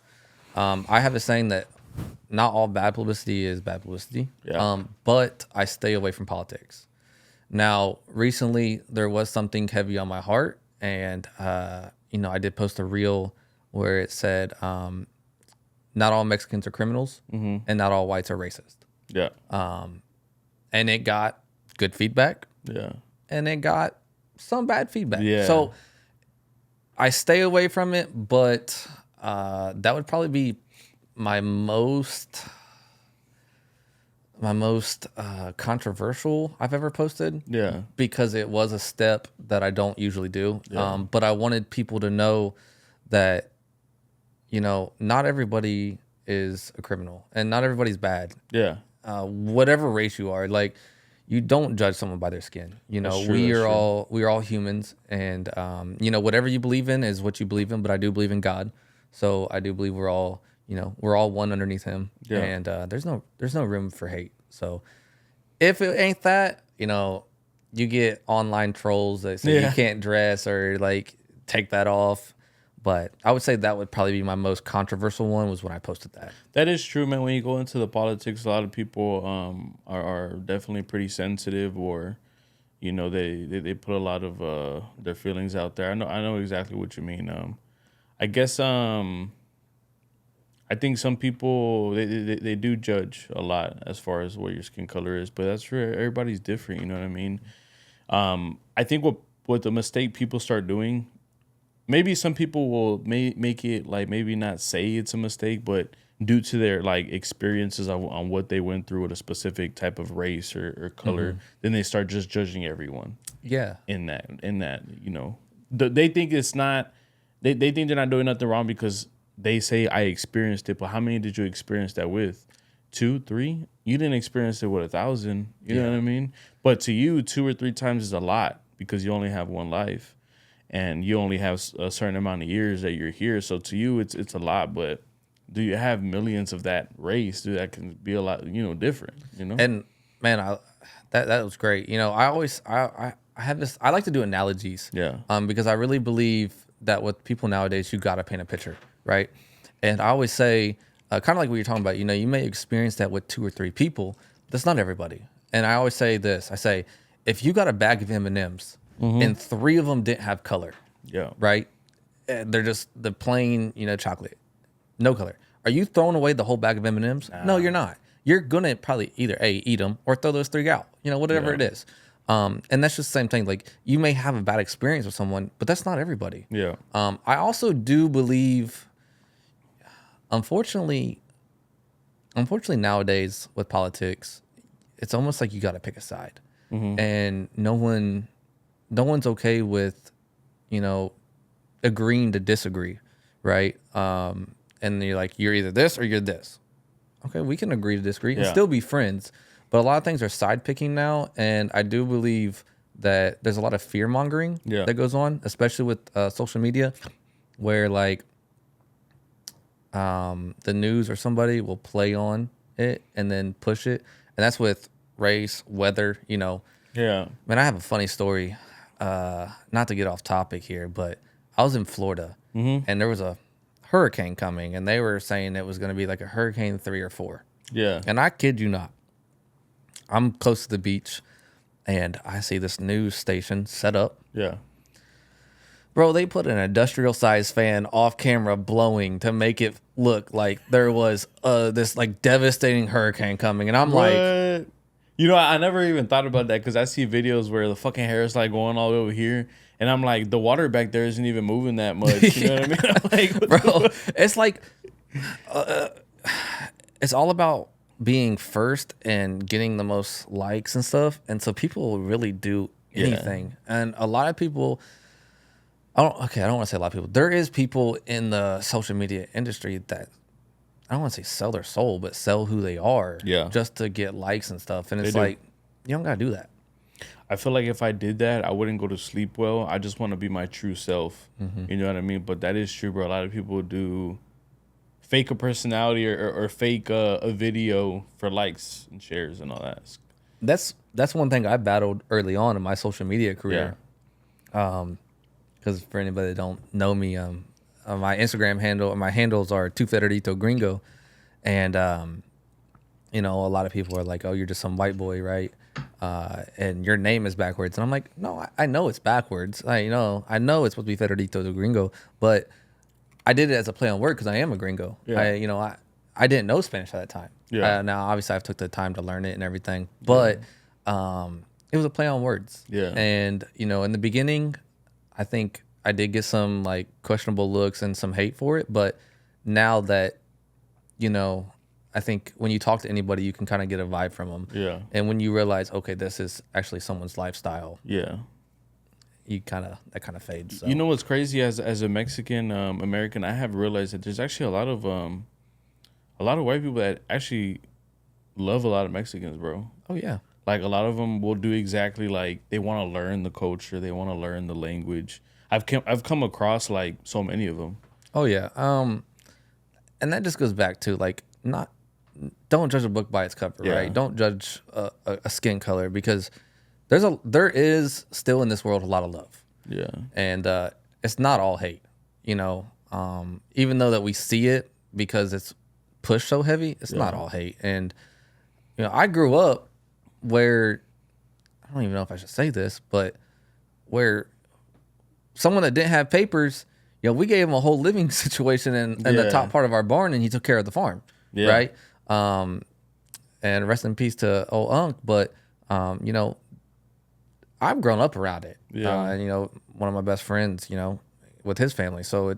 I have a saying that not all bad publicity is bad publicity. Yeah. But I stay away from politics. Now, recently there was something heavy on my heart, and I did post a reel where it said, "Not all Mexicans are criminals, and not all whites are racist." Yeah. And it got good feedback, Yeah. and it got some bad feedback. Yeah. So I stay away from it, but that would probably be my most controversial I've ever posted. Yeah. Because it was a step that I don't usually do. Yeah. But I wanted people to know that, not everybody is a criminal, and not everybody's bad. Yeah. Whatever race you are, like, you don't judge someone by their skin. That's true, We that's are true. all humans, and whatever you believe in is what you believe in. But I do believe in God, so I do believe we're all one underneath Him, Yeah. and there's no room for hate. So if it ain't that, you get online trolls that say Yeah. you can't dress or like take that off. But I would say that would probably be my most controversial one was when I posted that. That is true, man. When you go into the politics, a lot of people are definitely pretty sensitive, or they put a lot of their feelings out there. I know exactly what you mean. I guess I think some people they do judge a lot as far as what your skin color is, but that's true. Everybody's different. You know what I mean? I think what the mistake people start doing, maybe some people will make it like maybe not say it's a mistake, but due to their like experiences on what they went through with a specific type of race or color, then they start just judging everyone. Yeah. In that, they think it's not. They think they're not doing nothing wrong because they say I experienced it. But how many did you experience that with? 2, 3? You didn't experience it with 1,000. You know what I mean? But to you, 2 or 3 times is a lot because you only have one life, and you only have a certain amount of years that you're here. So to you, it's a lot. But do you have millions of that race? That can be a lot, different. And man, that was great. I always I have this. I like to do analogies. Yeah. Because I really believe that with people nowadays, you got to paint a picture, right? And I always say, kind of like what you're talking about. You may experience that with 2 or 3 people. But that's not everybody. And I always say this. I say, if you got a bag of M&Ms and 3 of them didn't have color, right? They're just the plain, chocolate, no color. Are you throwing away the whole bag of M&Ms? No, you're not. You're gonna probably either eat them or throw those 3 out. Whatever it is. And that's just the same thing. Like, you may have a bad experience with someone, but that's not everybody. Yeah. I also do believe, unfortunately nowadays with politics, it's almost like you got to pick a side, and no one's okay with, agreeing to disagree, right? And you're like, you're either this or you're this. Okay, we can agree to disagree and still be friends. But a lot of things are side picking now, and I do believe that there's a lot of fear mongering that goes on, especially with social media, where like the news or somebody will play on it and then push it, and that's with race, weather. Yeah. Man, I have a funny story. Not to get off topic here, but I was in Florida, and there was a hurricane coming, and they were saying it was going to be like a hurricane 3 or 4. Yeah. And I kid you not, I'm close to the beach, and I see this news station set up. Yeah. Bro, they put an industrial-sized fan off camera blowing to make it look like there was this like devastating hurricane coming, and I'm like, I never even thought about that because I see videos where the fucking hair is like going all over here, and I'm like, the water back there isn't even moving that much. You know what I mean? I'm like, bro, it's like, it's all about being first and getting the most likes and stuff, and so people will really do anything. And a lot of people, I don't want to say a lot of people. There is people in the social media industry that, I don't want to say sell their soul, but sell who they are, just to get likes and stuff. And it's like, you don't gotta do that. I feel like if I did that, I wouldn't go to sleep well. I just want to be my true self. You know what I mean? But that is true, bro. A lot of people do fake a personality or fake a video for likes and shares and all that. That's one thing I battled early on in my social media career. Because for anybody that don't know me, my Instagram handle, my handles are Tu Federito Gringo, and a lot of people are like, "Oh, you're just some white boy, right?" And your name is backwards, and I'm like, "No, I know it's backwards. I know it's supposed to be Federito de Gringo, but I did it as a play on word because I am a gringo. I didn't know Spanish at that time. Now obviously I've took the time to learn it and everything, but it was a play on words. And in the beginning, I think I did get some like questionable looks and some hate for it, but now that I think when you talk to anybody, you can kind of get a vibe from them. And when you realize, okay, this is actually someone's lifestyle. That kind of fades. So. You know what's crazy? As a Mexican American, I have realized that there's actually a lot of white people that actually love a lot of Mexicans, bro. Oh yeah. Like a lot of them will do exactly like they want to learn the culture, they want to learn the language. I've come across like so many of them. Oh yeah. And that just goes back to like don't judge a book by its cover, right? Don't judge a skin color because there is still in this world a lot of love. And it's not all hate. Even though that we see it because it's pushed so heavy, it's not all hate. And I grew up where, I don't even know if I should say this, but where someone that didn't have papers, we gave him a whole living situation in the top part of our barn, and he took care of the farm, right? And rest in peace to old Unc, but I've grown up around it. And one of my best friends, with his family. So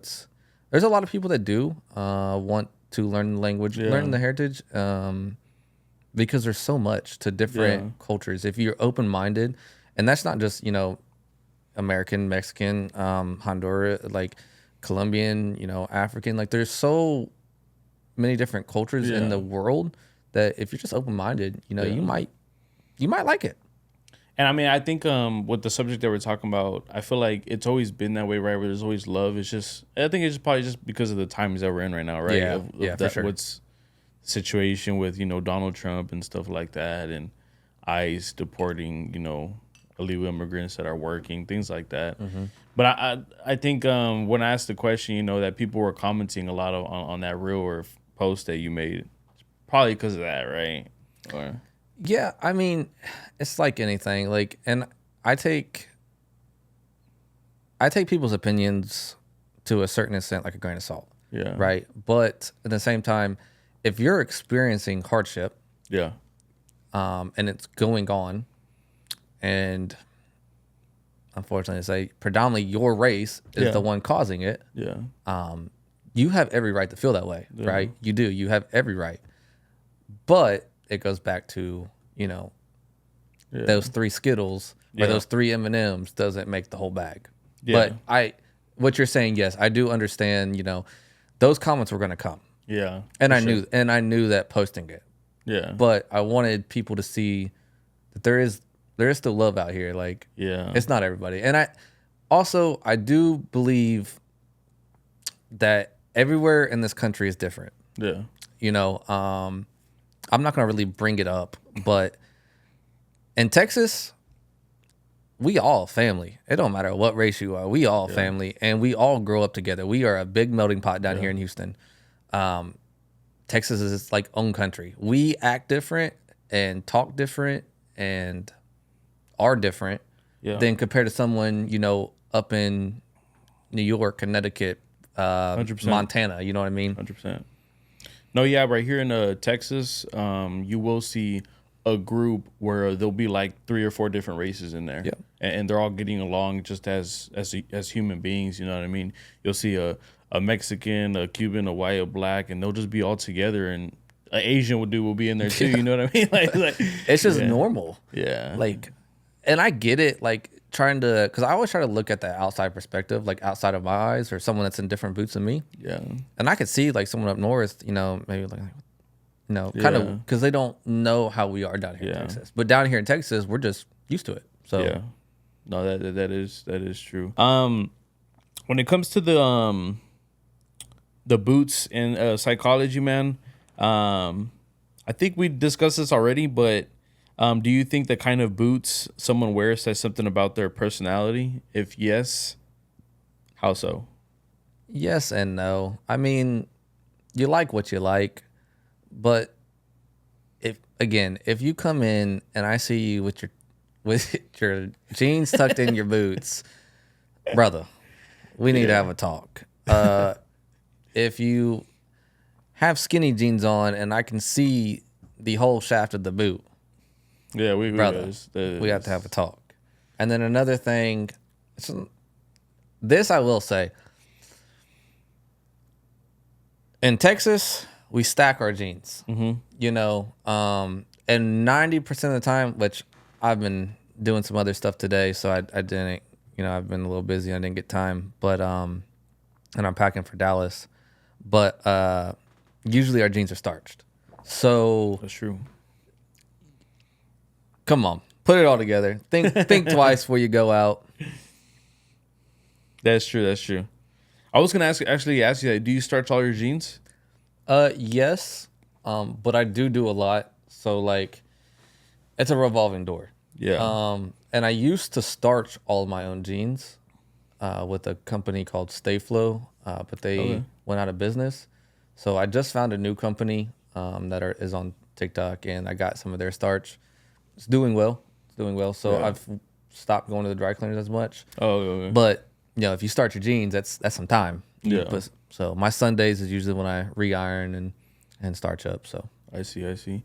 there's a lot of people that do want to learn the language, learn the heritage, because there's so much to different cultures. If you're open-minded, and that's not just, American, Mexican, Honduras, like Colombian, African, like there's so many different cultures in the world that if you're just open-minded, you might like it. And I mean, I think with the subject that we're talking about, I feel like it's always been that way, right? Where there's always love. It's just, I think it's just probably just because of the times that we're in right now, right? For sure. What's the situation with, Donald Trump and stuff like that, and ICE deporting, illegal immigrants that are working, things like that. But I think when I asked the question, that people were commenting a lot on that reel or post that you made, probably because of that, right? Or... Yeah, I mean, it's like anything. Like, and I take people's opinions to a certain extent like a grain of salt. Yeah. Right. But at the same time, if you're experiencing hardship, and it's going on, and unfortunately, say predominantly your race is the one causing it. You have every right to feel that way, right? You do. You have every right. But it goes back to, those 3 Skittles or those 3 M&Ms doesn't make the whole bag. But what you're saying, yes, I do understand, those comments were going to come. Yeah. And I knew that posting it. Yeah. But I wanted people to see that there is still love out here. Like, it's not everybody. And I do believe that everywhere in this country is different. Yeah. I'm not going to really bring it up, but in Texas, we all family. It don't matter what race you are. We all family, and we all grow up together. We are a big melting pot down here in Houston. Texas is its like own country. We act different and talk different and are different than compared to someone, up in New York, Connecticut, 100%. Montana. You know what I mean? 100%. No, yeah, right here in Texas, you will see a group where there'll be like 3 or 4 different races in there, and they're all getting along just as human beings. You know what I mean? You'll see a Mexican, a Cuban, a white, a black, and they'll just be all together. And an Asian will be in there too. You know what I mean? Like it's just normal. Yeah. Like, and I get it. Like trying to, because I always try to look at the outside perspective, like outside of my eyes, or someone that's in different boots than me. Yeah. And I could see like someone up north, maybe like, kind of, because they don't know how we are down here in Texas. But down here in Texas, we're just used to it. So yeah, no, that is true. When it comes to the boots and psychology, man, I think we discussed this already, but do you think the kind of boots someone wears says something about their personality? If yes, how so? Yes and no. I mean, you like what you like, but if you come in and I see you with your jeans tucked in your boots, brother, we need to have a talk. If you have skinny jeans on and I can see the whole shaft of the boot, brother, we have to have a talk. And then another thing, this I will say, in Texas, we stack our jeans, and 90% of the time, which I've been doing some other stuff today, so I didn't, I've been a little busy, I didn't get time, but, and I'm packing for Dallas, but usually our jeans are starched. So that's true. Come on, put it all together. Think twice before you go out. That's true. I was gonna ask you that. Do you starch all your jeans? Yes, but I do a lot. So like, it's a revolving door. Yeah. And I used to starch all of my own jeans, with a company called Stayflow, but they Okay. went out of business. So I just found a new company is on TikTok, and I got some of their starch. It's doing well. It's doing well. So Yeah. I've stopped going to the dry cleaners as much. Oh, okay. But if you start your jeans, that's some time. Yeah. But so my Sundays is usually when I re-iron and starch up. So I see. I see.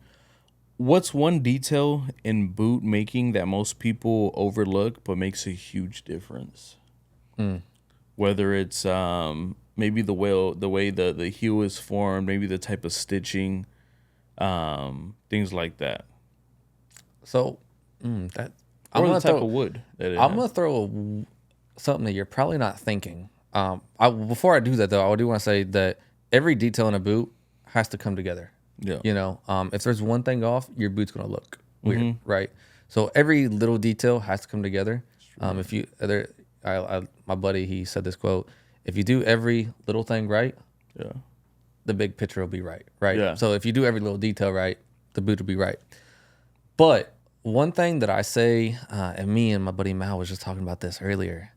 What's one detail in boot making that most people overlook but makes a huge difference? Whether it's maybe the way the heel is formed, maybe the type of stitching, things like that, so that I'm or the gonna type throw of wood that it I'm has. gonna throw something that you're probably not thinking. Before I do that though, I do want to say that every detail in a boot has to come together. Yeah. If there's one thing off, your boot's gonna look weird, right? So every little detail has to come together. If you there, my buddy he said this quote: "If you do every little thing right, Yeah. the big picture will be right, right? Yeah. So if you do every little detail right, the boot will be right." But one thing that I say, and me and my buddy Mal was just talking about this earlier.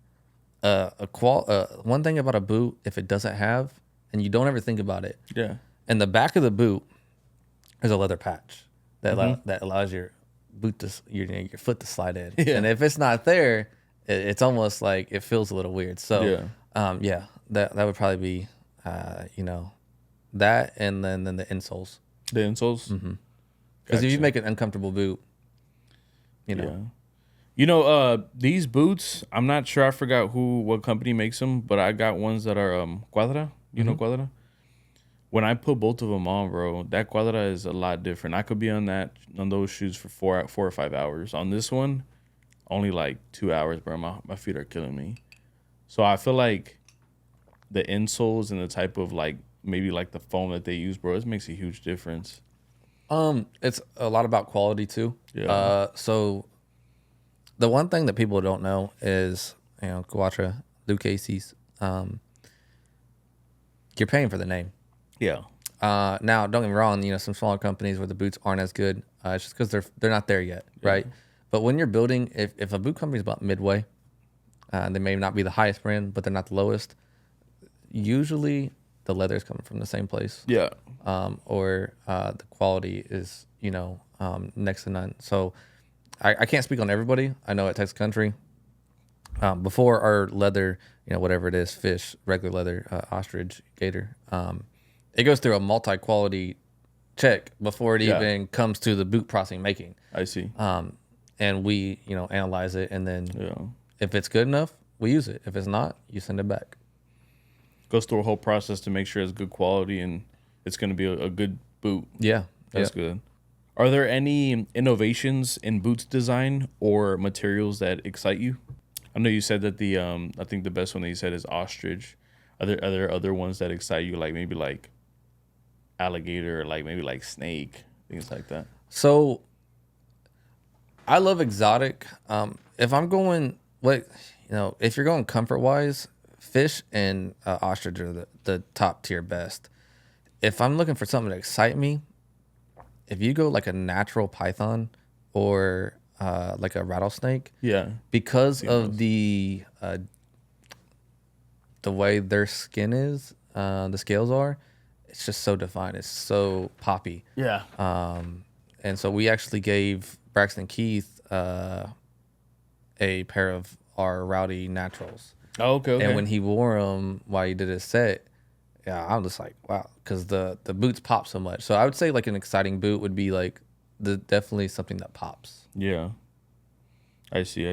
One thing about a boot, if it doesn't have, and you don't ever think about it, Yeah. in the back of the boot, there's a leather patch that allows your your foot to slide in. Yeah. And if it's not there, it's almost like it feels a little weird. So, that would probably be, that, and then the insoles. The insoles. Because if you Gotcha. make an uncomfortable boot, Yeah. These boots, I'm not sure. I forgot what company makes them, but I got ones that are Quadra. You know Quadra? When I put both of them on, bro, that Quadra is a lot different. I could be on those shoes for 4 or 5 hours. On this one, only like 2 hours, bro. My feet are killing me. So I feel like the insoles and the type of like maybe like the foam that they use, bro, it makes a huge difference. it's a lot about quality too. Yeah. So the one thing that people don't know is, Quatra, Lucchese's, you're paying for the name. Yeah. Now, don't get me wrong. Some smaller companies where the boots aren't as good. It's just because they're not there yet, right? But when you're building, if a boot company is about midway, they may not be the highest brand, but they're not the lowest. Usually, the leather is coming from the same place, Yeah. or the quality is next to none. So I can't speak on everybody. I know at Texas Country, before our leather, whatever it is, fish, regular leather, ostrich, gator, it goes through a multi-quality check before it even comes to the boot processing making. I see. And we, analyze it, and then Yeah. if it's good enough, we use it. If it's not, you send it back. Goes through a whole process to make sure it's good quality and it's going to be a good boot. Yeah, That's good. Are there any innovations in boots design or materials that excite you? I know you said that I think the best one that you said is ostrich. Are there other ones that excite you, like maybe like alligator, or like maybe like snake, things like that? So I love exotic. If I'm going, if you're going comfort wise, fish and ostrich are the top tier best. If I'm looking for something to excite me, if you go like a natural python or like a rattlesnake, Yeah. because of the way their skin is, the scales are, it's just so defined. It's so poppy. Yeah. And so we actually gave Braxton Keith a pair of our Rowdy Naturals. Oh, okay. And when he wore them while he did his set, yeah, I'm just like, wow, because the boots pop so much. So I would say like an exciting boot would be like definitely something that pops. Yeah. I see.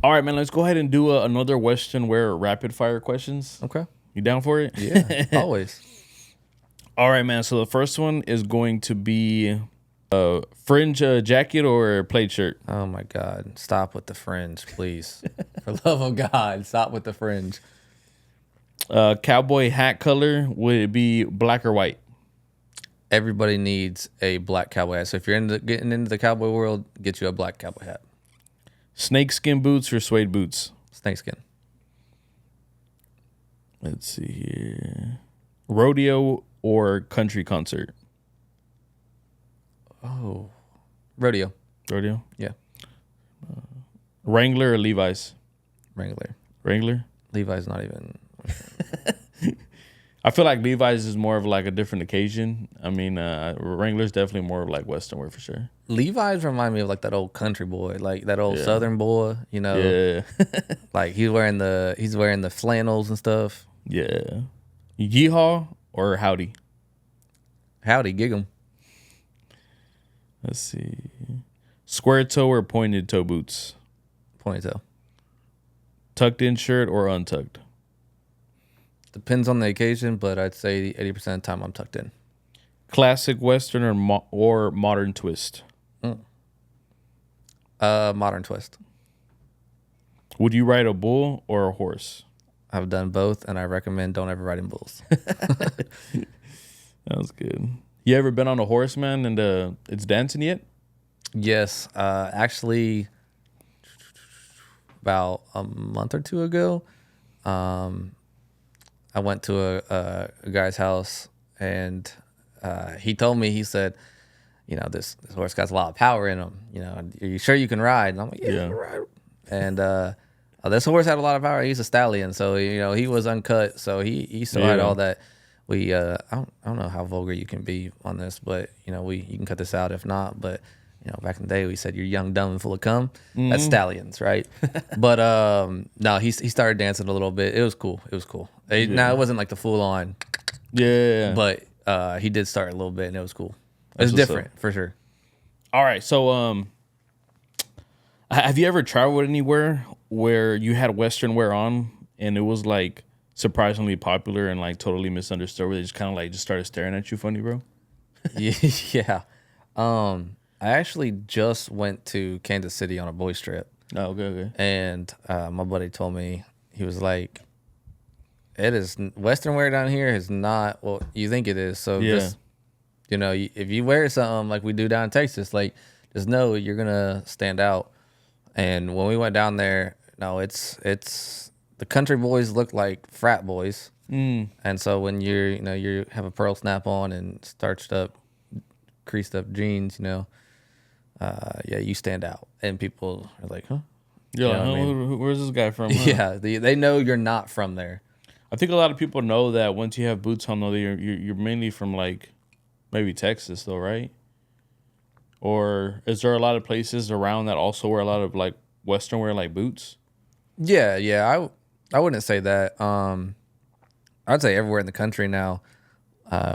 All right, man. Let's go ahead and do another Western wear rapid fire questions. Okay. You down for it? Yeah, always. All right, man. So the first one is going to be fringe jacket or plaid shirt. Oh my God. Stop with the fringe, please. For love of God, stop with the fringe. Cowboy hat color, would it be black or white? Everybody needs a black cowboy hat. So if you're getting into the cowboy world, get you a black cowboy hat. Snakeskin boots or suede boots? Snakeskin. Let's see here. Rodeo or country concert? Oh, rodeo. Rodeo. Yeah. Wrangler or Levi's? Wrangler. Wrangler. Levi's not even. I feel like Levi's is more of like a different occasion. I mean, Wrangler's definitely more of like Western wear for sure. Levi's remind me of like that old country boy, like that old Southern boy. You know, Yeah. like he's wearing the flannels and stuff. Yeah. Yeehaw or howdy? Howdy, gig 'em. Let's see. Square toe or pointed toe boots? Ponytail. Tucked in shirt or untucked? Depends on the occasion, but I'd say 80% of the time I'm tucked in. Classic Western or modern twist? Modern twist. Would you ride a bull or a horse? I've done both, and I recommend don't ever ride in bulls. That was good. You ever been on a horse, man, and it's dancing yet? Yes, actually, about a month or two ago, I went to a guy's house, and he told me, he said, you know, this horse got a lot of power in him. You know, are you sure you can ride? And I'm like, yeah, I can ride. And this horse had a lot of power. He's a stallion, so you know he was uncut, so he still had all that. We I don't know how vulgar you can be on this, but you know you can cut this out if not. But you know back in the day we said you're young, dumb, and full of cum. That's stallions, right? But no, he started dancing a little bit. It was cool. It was cool. Now it wasn't like the full on. Yeah. But he did start a little bit, and it was cool. It was different for sure. All right, so have you ever traveled anywhere where you had Western wear on and it was like surprisingly popular and like totally misunderstood, where they just kind of like just started staring at you funny, bro? Yeah. I actually just went to Kansas City on a boys trip. Oh, okay. And my buddy told me, he was like, it is Western wear down here is not what you think it is. So just, you know, if you wear something like we do down in Texas, like just know you're going to stand out. And when we went down there, no, it's the country boys look like frat boys. And so when you have a pearl snap on and starched up, creased up jeans, you know, yeah, you stand out. And people are like, huh? Yeah, you know I mean? Where's this guy from? Huh? Yeah, they know you're not from there. I think a lot of people know that once you have boots on, though, you're mainly from like maybe Texas, though, right? Or is there a lot of places around that also wear a lot of like Western wear, like boots? Yeah. I wouldn't say that. I'd say everywhere in the country now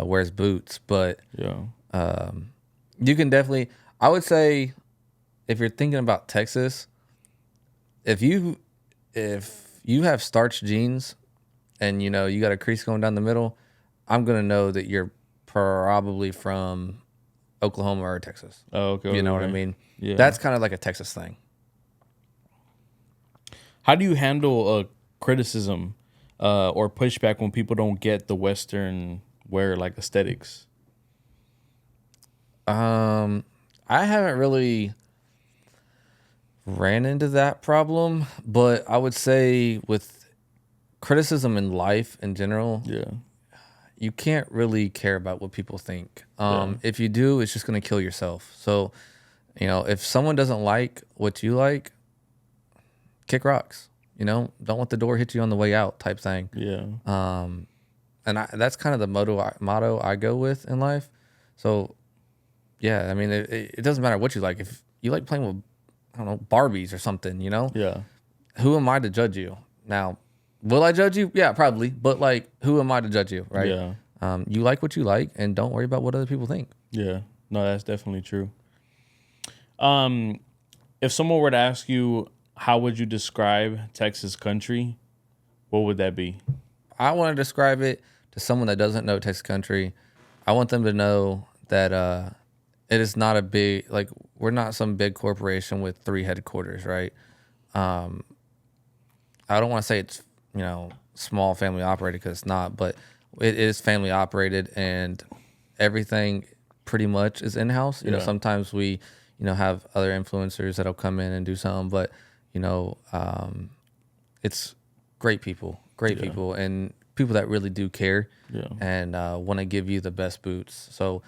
wears boots, but you can definitely. I would say if you're thinking about Texas, if you have starched jeans and you know you got a crease going down the middle, I'm gonna know that you're probably from Oklahoma or Texas. Oh, okay. You know what I mean? Yeah. That's kind of like a Texas thing. How do you handle criticism or pushback when people don't get the Western wear like aesthetics? I haven't really ran into that problem, but I would say with criticism in life in general, you can't really care about what people think. If you do, it's just going to kill yourself. So, you know, if someone doesn't like what you like, kick rocks. You know, don't let the door hit you on the way out type thing. Yeah. And that's kind of the motto I go with in life. So, yeah, I mean, it doesn't matter what you like. If you like playing with, I don't know, Barbies or something, you know? Yeah. Who am I to judge you? Now, will I judge you? Yeah, probably. But, like, who am I to judge you, right? Yeah. You like what you like, and don't worry about what other people think. Yeah. No, that's definitely true. If someone were to ask you, how would you describe Texas country, what would that be? I want to describe it to someone that doesn't know Texas country. I want them to know that it is not a big, like, we're not some big corporation with 3 headquarters, right? I don't want to say it's, you know, small family operated, because it's not, but it is family operated, and everything pretty much is in-house. You know, sometimes we, you know, have other influencers that'll come in and do something, but, you know, it's great people, and people that really do care and want to give you the best boots. So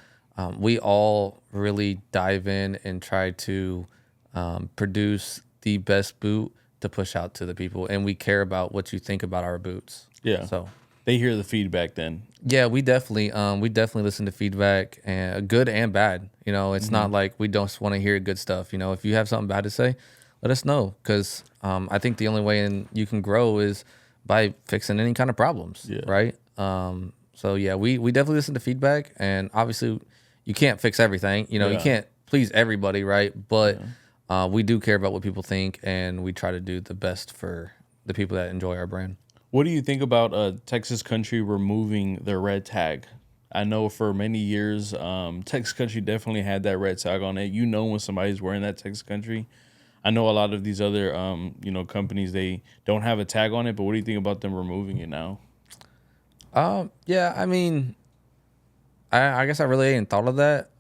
we all really dive in and try to produce the best boot to push out to the people, and we care about what you think about our boots. Yeah. So They hear the feedback then. yeah, we definitely listen to feedback, and good and bad. You know, it's not like we don't want to hear good stuff. You know, if you have something bad to say, let us know, because I think the only way you can grow is by fixing any kind of problems, Yeah. right? So yeah, we definitely listen to feedback, and obviously you can't fix everything. You know, you Yeah. can't please everybody, right? But we do care about what people think, and we try to do the best for the people that enjoy our brand. What do you think about Texas Country removing their red tag? I know for many years, Texas Country definitely had that red tag on it. You know when somebody's wearing that Texas Country. I know a lot of these other, companies, they don't have a tag on it, but what do you think about them removing it now? Yeah, I mean, I guess I really ain't thought of that.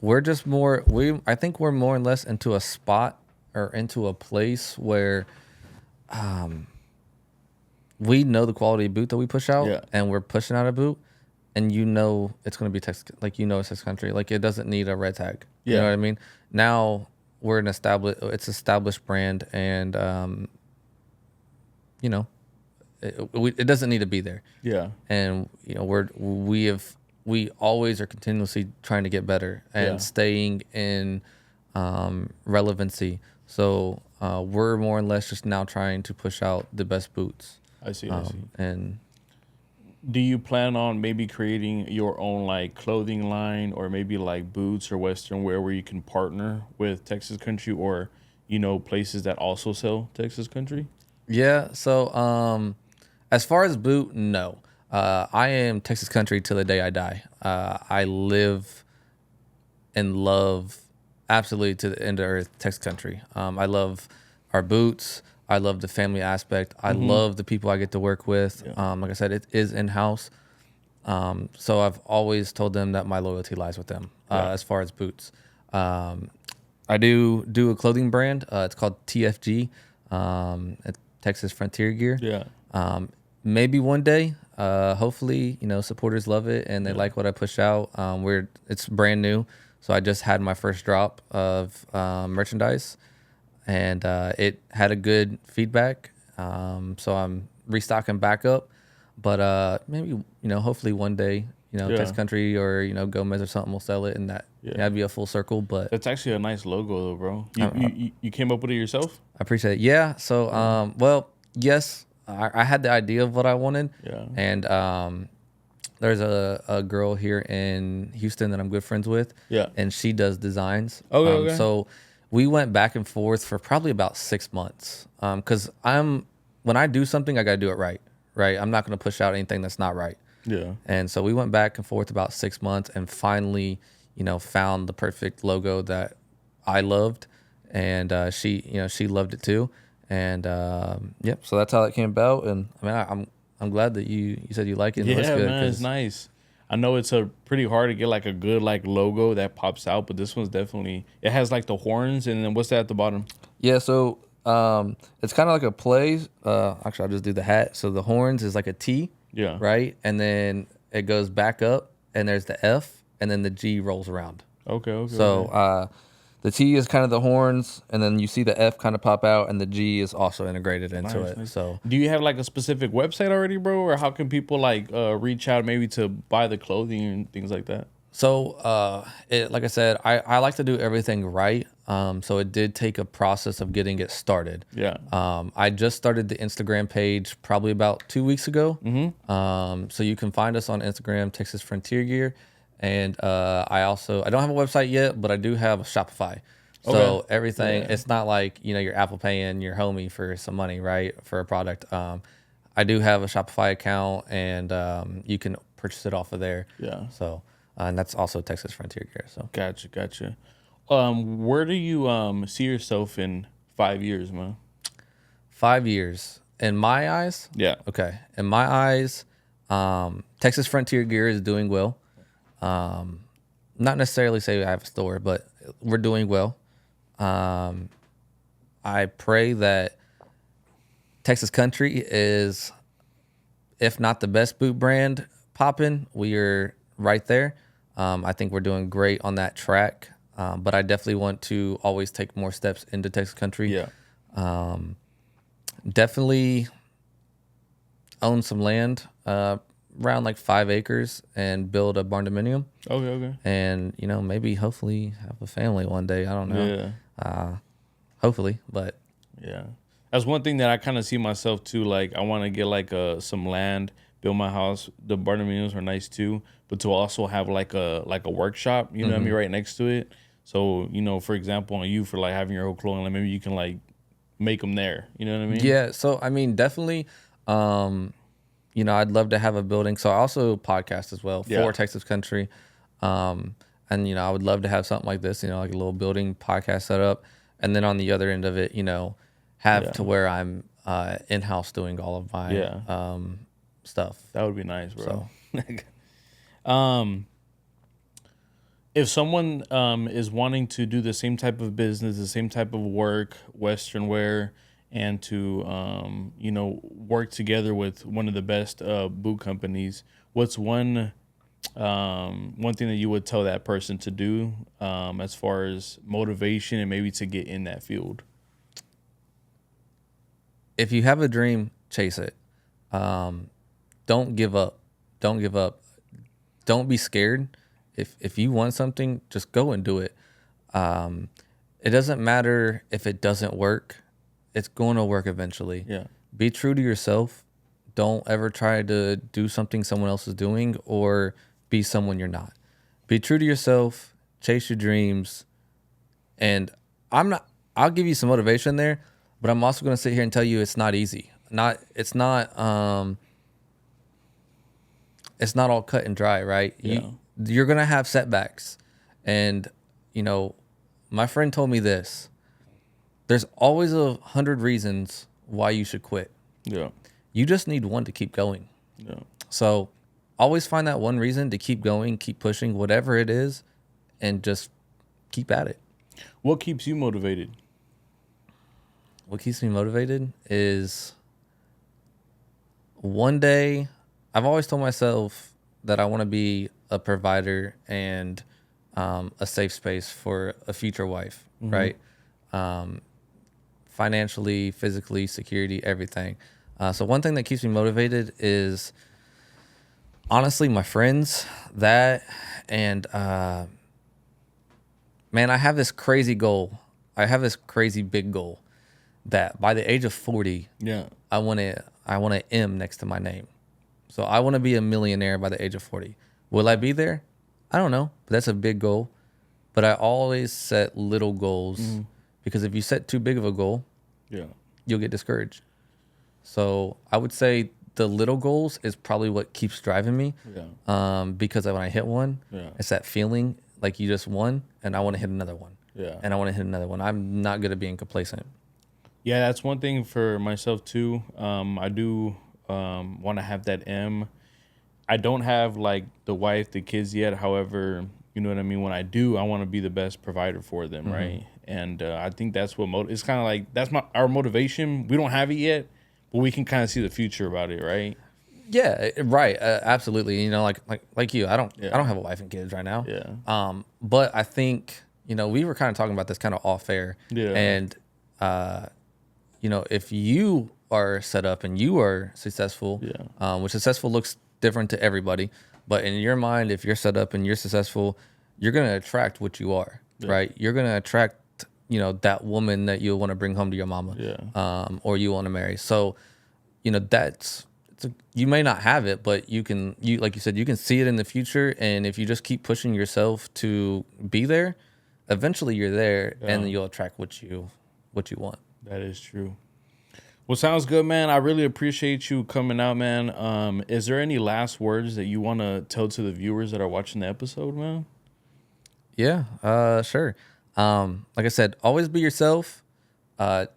We're just I think we're more or less into a spot or into a place where we know the quality of boot that we push out, Yeah. and we're pushing out a boot, and you know it's going to be Texas, like, you know, it's Texas Country, like it doesn't need a red tag. You Yeah. know what I mean? Now we're established brand, and you know, it doesn't need to be there. Yeah. And you know, we always are continuously trying to get better and Yeah. staying in relevancy. So we're more or less just now trying to push out the best boots. I see. I see. And Do you plan on maybe creating your own like clothing line, or maybe like boots or Western wear where you can partner with Texas Country, or places that also sell Texas Country? yeah, so as far as boot, no. I am Texas Country till the day I die. I live and love absolutely to the end of earth Texas Country. I love our boots. I love the family aspect. I love the people I get to work with. Yeah. Like I said, it is in house. So I've always told them that my loyalty lies with them Yeah. as far as boots. I do a clothing brand. It's called TFG, it's Texas Frontier Gear. Yeah. Maybe one day, hopefully, supporters love it and they like what I push out. It's brand new, so I just had my first drop of merchandise, and it had a good feedback. So I'm restocking back up, but maybe hopefully one day, Tex Country or Gomez or something will sell it, and that'd be a full circle. But That's actually a nice logo though, bro. You came up with it yourself? I appreciate it. Yeah. So well, yes, I had the idea of what I wanted. Yeah. And there's a girl here in Houston that I'm good friends with. Yeah. And she does designs. Okay. So we went back and forth for probably about 6 months. Because when I do something, I got to do it right. Right. I'm not going to push out anything that's not right. Yeah. And so we went back and forth about 6 months and finally, found the perfect logo that I loved. And she loved it too. And yep, so that's how it came about. And I mean, I'm glad that you said you like it. And it looks Yeah, good, man, it's nice. I know it's a pretty hard to get like a good like logo that pops out, but this one's definitely, it has like the horns, and then what's that at the bottom? Yeah, so it's kind of like a play. Actually, I'll just do the hat. So the horns is like a T, Yeah. right? And then it goes back up, and there's the F, and then the G rolls around. Okay. So the T is kind of the horns, and then you see the F kind of pop out, and the G is also integrated into it. Nice. So Do you have like a specific website already, bro, or how can people like reach out maybe to buy the clothing and things like that? So, like I said, I like to do everything right. So it did take a process of getting it started. Yeah. I just started the Instagram page probably about 2 weeks ago. So you can find us on Instagram, Texas Frontier Gear. And I don't have a website yet, but I do have a Shopify. So Okay. everything, Yeah. it's not like, you're Apple paying your homie for some money, right? For a product. I do have a Shopify account, and you can purchase it off of there. Yeah. So, and that's also Texas Frontier Gear. So Gotcha. Where do you see yourself in 5 years, man? 5 years in my eyes. Yeah. Okay. In my eyes, Texas Frontier Gear is doing well. Not necessarily say I have a store, but we're doing well. I pray that Texas Country is, if not the best boot brand popping, we are right there. I think we're doing great on that track. But I definitely want to always take more steps into Texas Country. Yeah. Definitely own some land, around like 5 acres, and build a barn dominium. Okay, okay. And maybe hopefully have a family one day. I don't know. Yeah. Hopefully, but Yeah. That's one thing that I kind of see myself too. Like, I want to get like some land, build my house. The barndominiums are nice too, but to also have like a workshop, you know what I mean, right next to it. So, for example, on you for like having your whole clothing, like maybe you can like make them there. You know what I mean? yeah. So I mean, definitely. I'd love to have a building. So I also podcast as well Yeah. for Texas Country. And I would love to have something like this, like a little building podcast set up. And then on the other end of it, have Yeah. to where I'm in-house doing all of my Yeah. stuff. That would be nice, bro. So If someone is wanting to do the same type of business, the same type of work, Western wear, and to work together with one of the best boot companies, what's one thing that you would tell that person to do as far as motivation and maybe to get in that field? if you have a dream, chase it. Don't give up. Don't give up. Don't be scared. If you want something, just go and do it. It doesn't matter if it doesn't work. It's going to work eventually. Yeah. Be true to yourself. Don't ever try to do something someone else is doing or be someone you're not. Be true to yourself. Chase your dreams. And I'll give you some motivation there, but I'm also going to sit here and tell you it's not easy. It's not all cut and dry, right? Yeah. You're going to have setbacks. And my friend told me this. There's always 100 reasons why you should quit. Yeah. You just need one to keep going. Yeah. So always find that one reason to keep going, keep pushing, whatever it is, and just keep at it. What keeps you motivated? What keeps me motivated is one day, I've always told myself that I want to be a provider and a safe space for a future wife, right? Financially, physically, security, everything. So one thing that keeps me motivated is honestly my friends, that, and man, I have this crazy goal. I have this crazy big goal that by the age of 40, Yeah. I want a M next to my name. So I want to be a millionaire by the age of 40. Will I be there? I don't know, but that's a big goal. But I always set little goals because if you set too big of a goal, Yeah. you'll get discouraged. So I would say the little goals is probably what keeps driving me. Yeah. Because when I hit one, Yeah. it's that feeling like you just won, and I want to hit another one. Yeah. And I want to hit another one. I'm not good at being complacent. Yeah, that's one thing for myself too. I do want to have that M. I don't have like the wife, the kids yet. However, you know what I mean. When I do, I want to be the best provider for them, right? And I think that's what it's kind of like. That's our motivation. We don't have it yet, but we can kind of see the future about it, right? Yeah, right. Absolutely. Like you, I don't have a wife and kids right now. Yeah. But I think we were kind of talking about this kind of off air. Yeah. And if you are set up and you are successful, which successful looks different to everybody, but in your mind, if you're set up and you're successful, you're gonna attract what you are, right? You're gonna attract that woman that you'll want to bring home to your mama, or you want to marry. So you may not have it, but you like you said, you can see it in the future, and if you just keep pushing yourself to be there, eventually you're there, and you'll attract what you want. That is true. Well, sounds good, man. I really appreciate you coming out, man. Is there any last words that you want to tell to the viewers that are watching the episode, man? Yeah, sure. Like I said, always be yourself.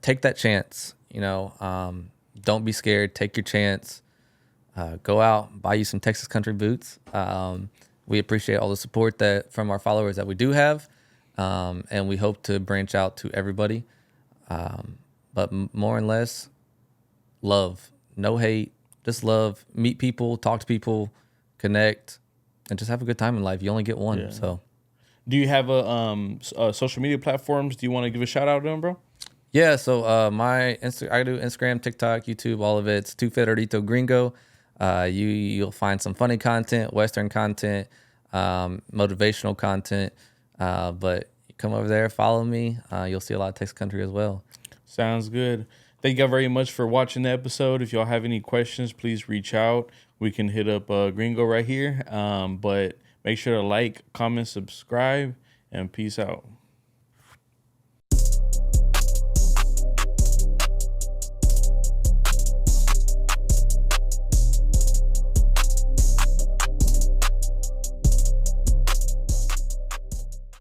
Take that chance. Don't be scared. Take your chance. Go out, buy you some Texas country boots. We appreciate all the support from our followers that we do have, and we hope to branch out to everybody. But more and less, love, no hate, just love. Meet people, talk to people, connect, and just have a good time in life. You only get one, so. Do you have a social media platforms? Do you want to give a shout out to them, bro? Yeah, so I do Instagram, TikTok, YouTube, all of it. It's Tu Federito Gringo. You'll find some funny content, Western content, motivational content. But you come over there, follow me. You'll see a lot of Tex Country as well. Sounds good. Thank y'all very much for watching the episode. If y'all have any questions, please reach out. We can hit up Gringo right here. But make sure to like, comment, subscribe, and peace out.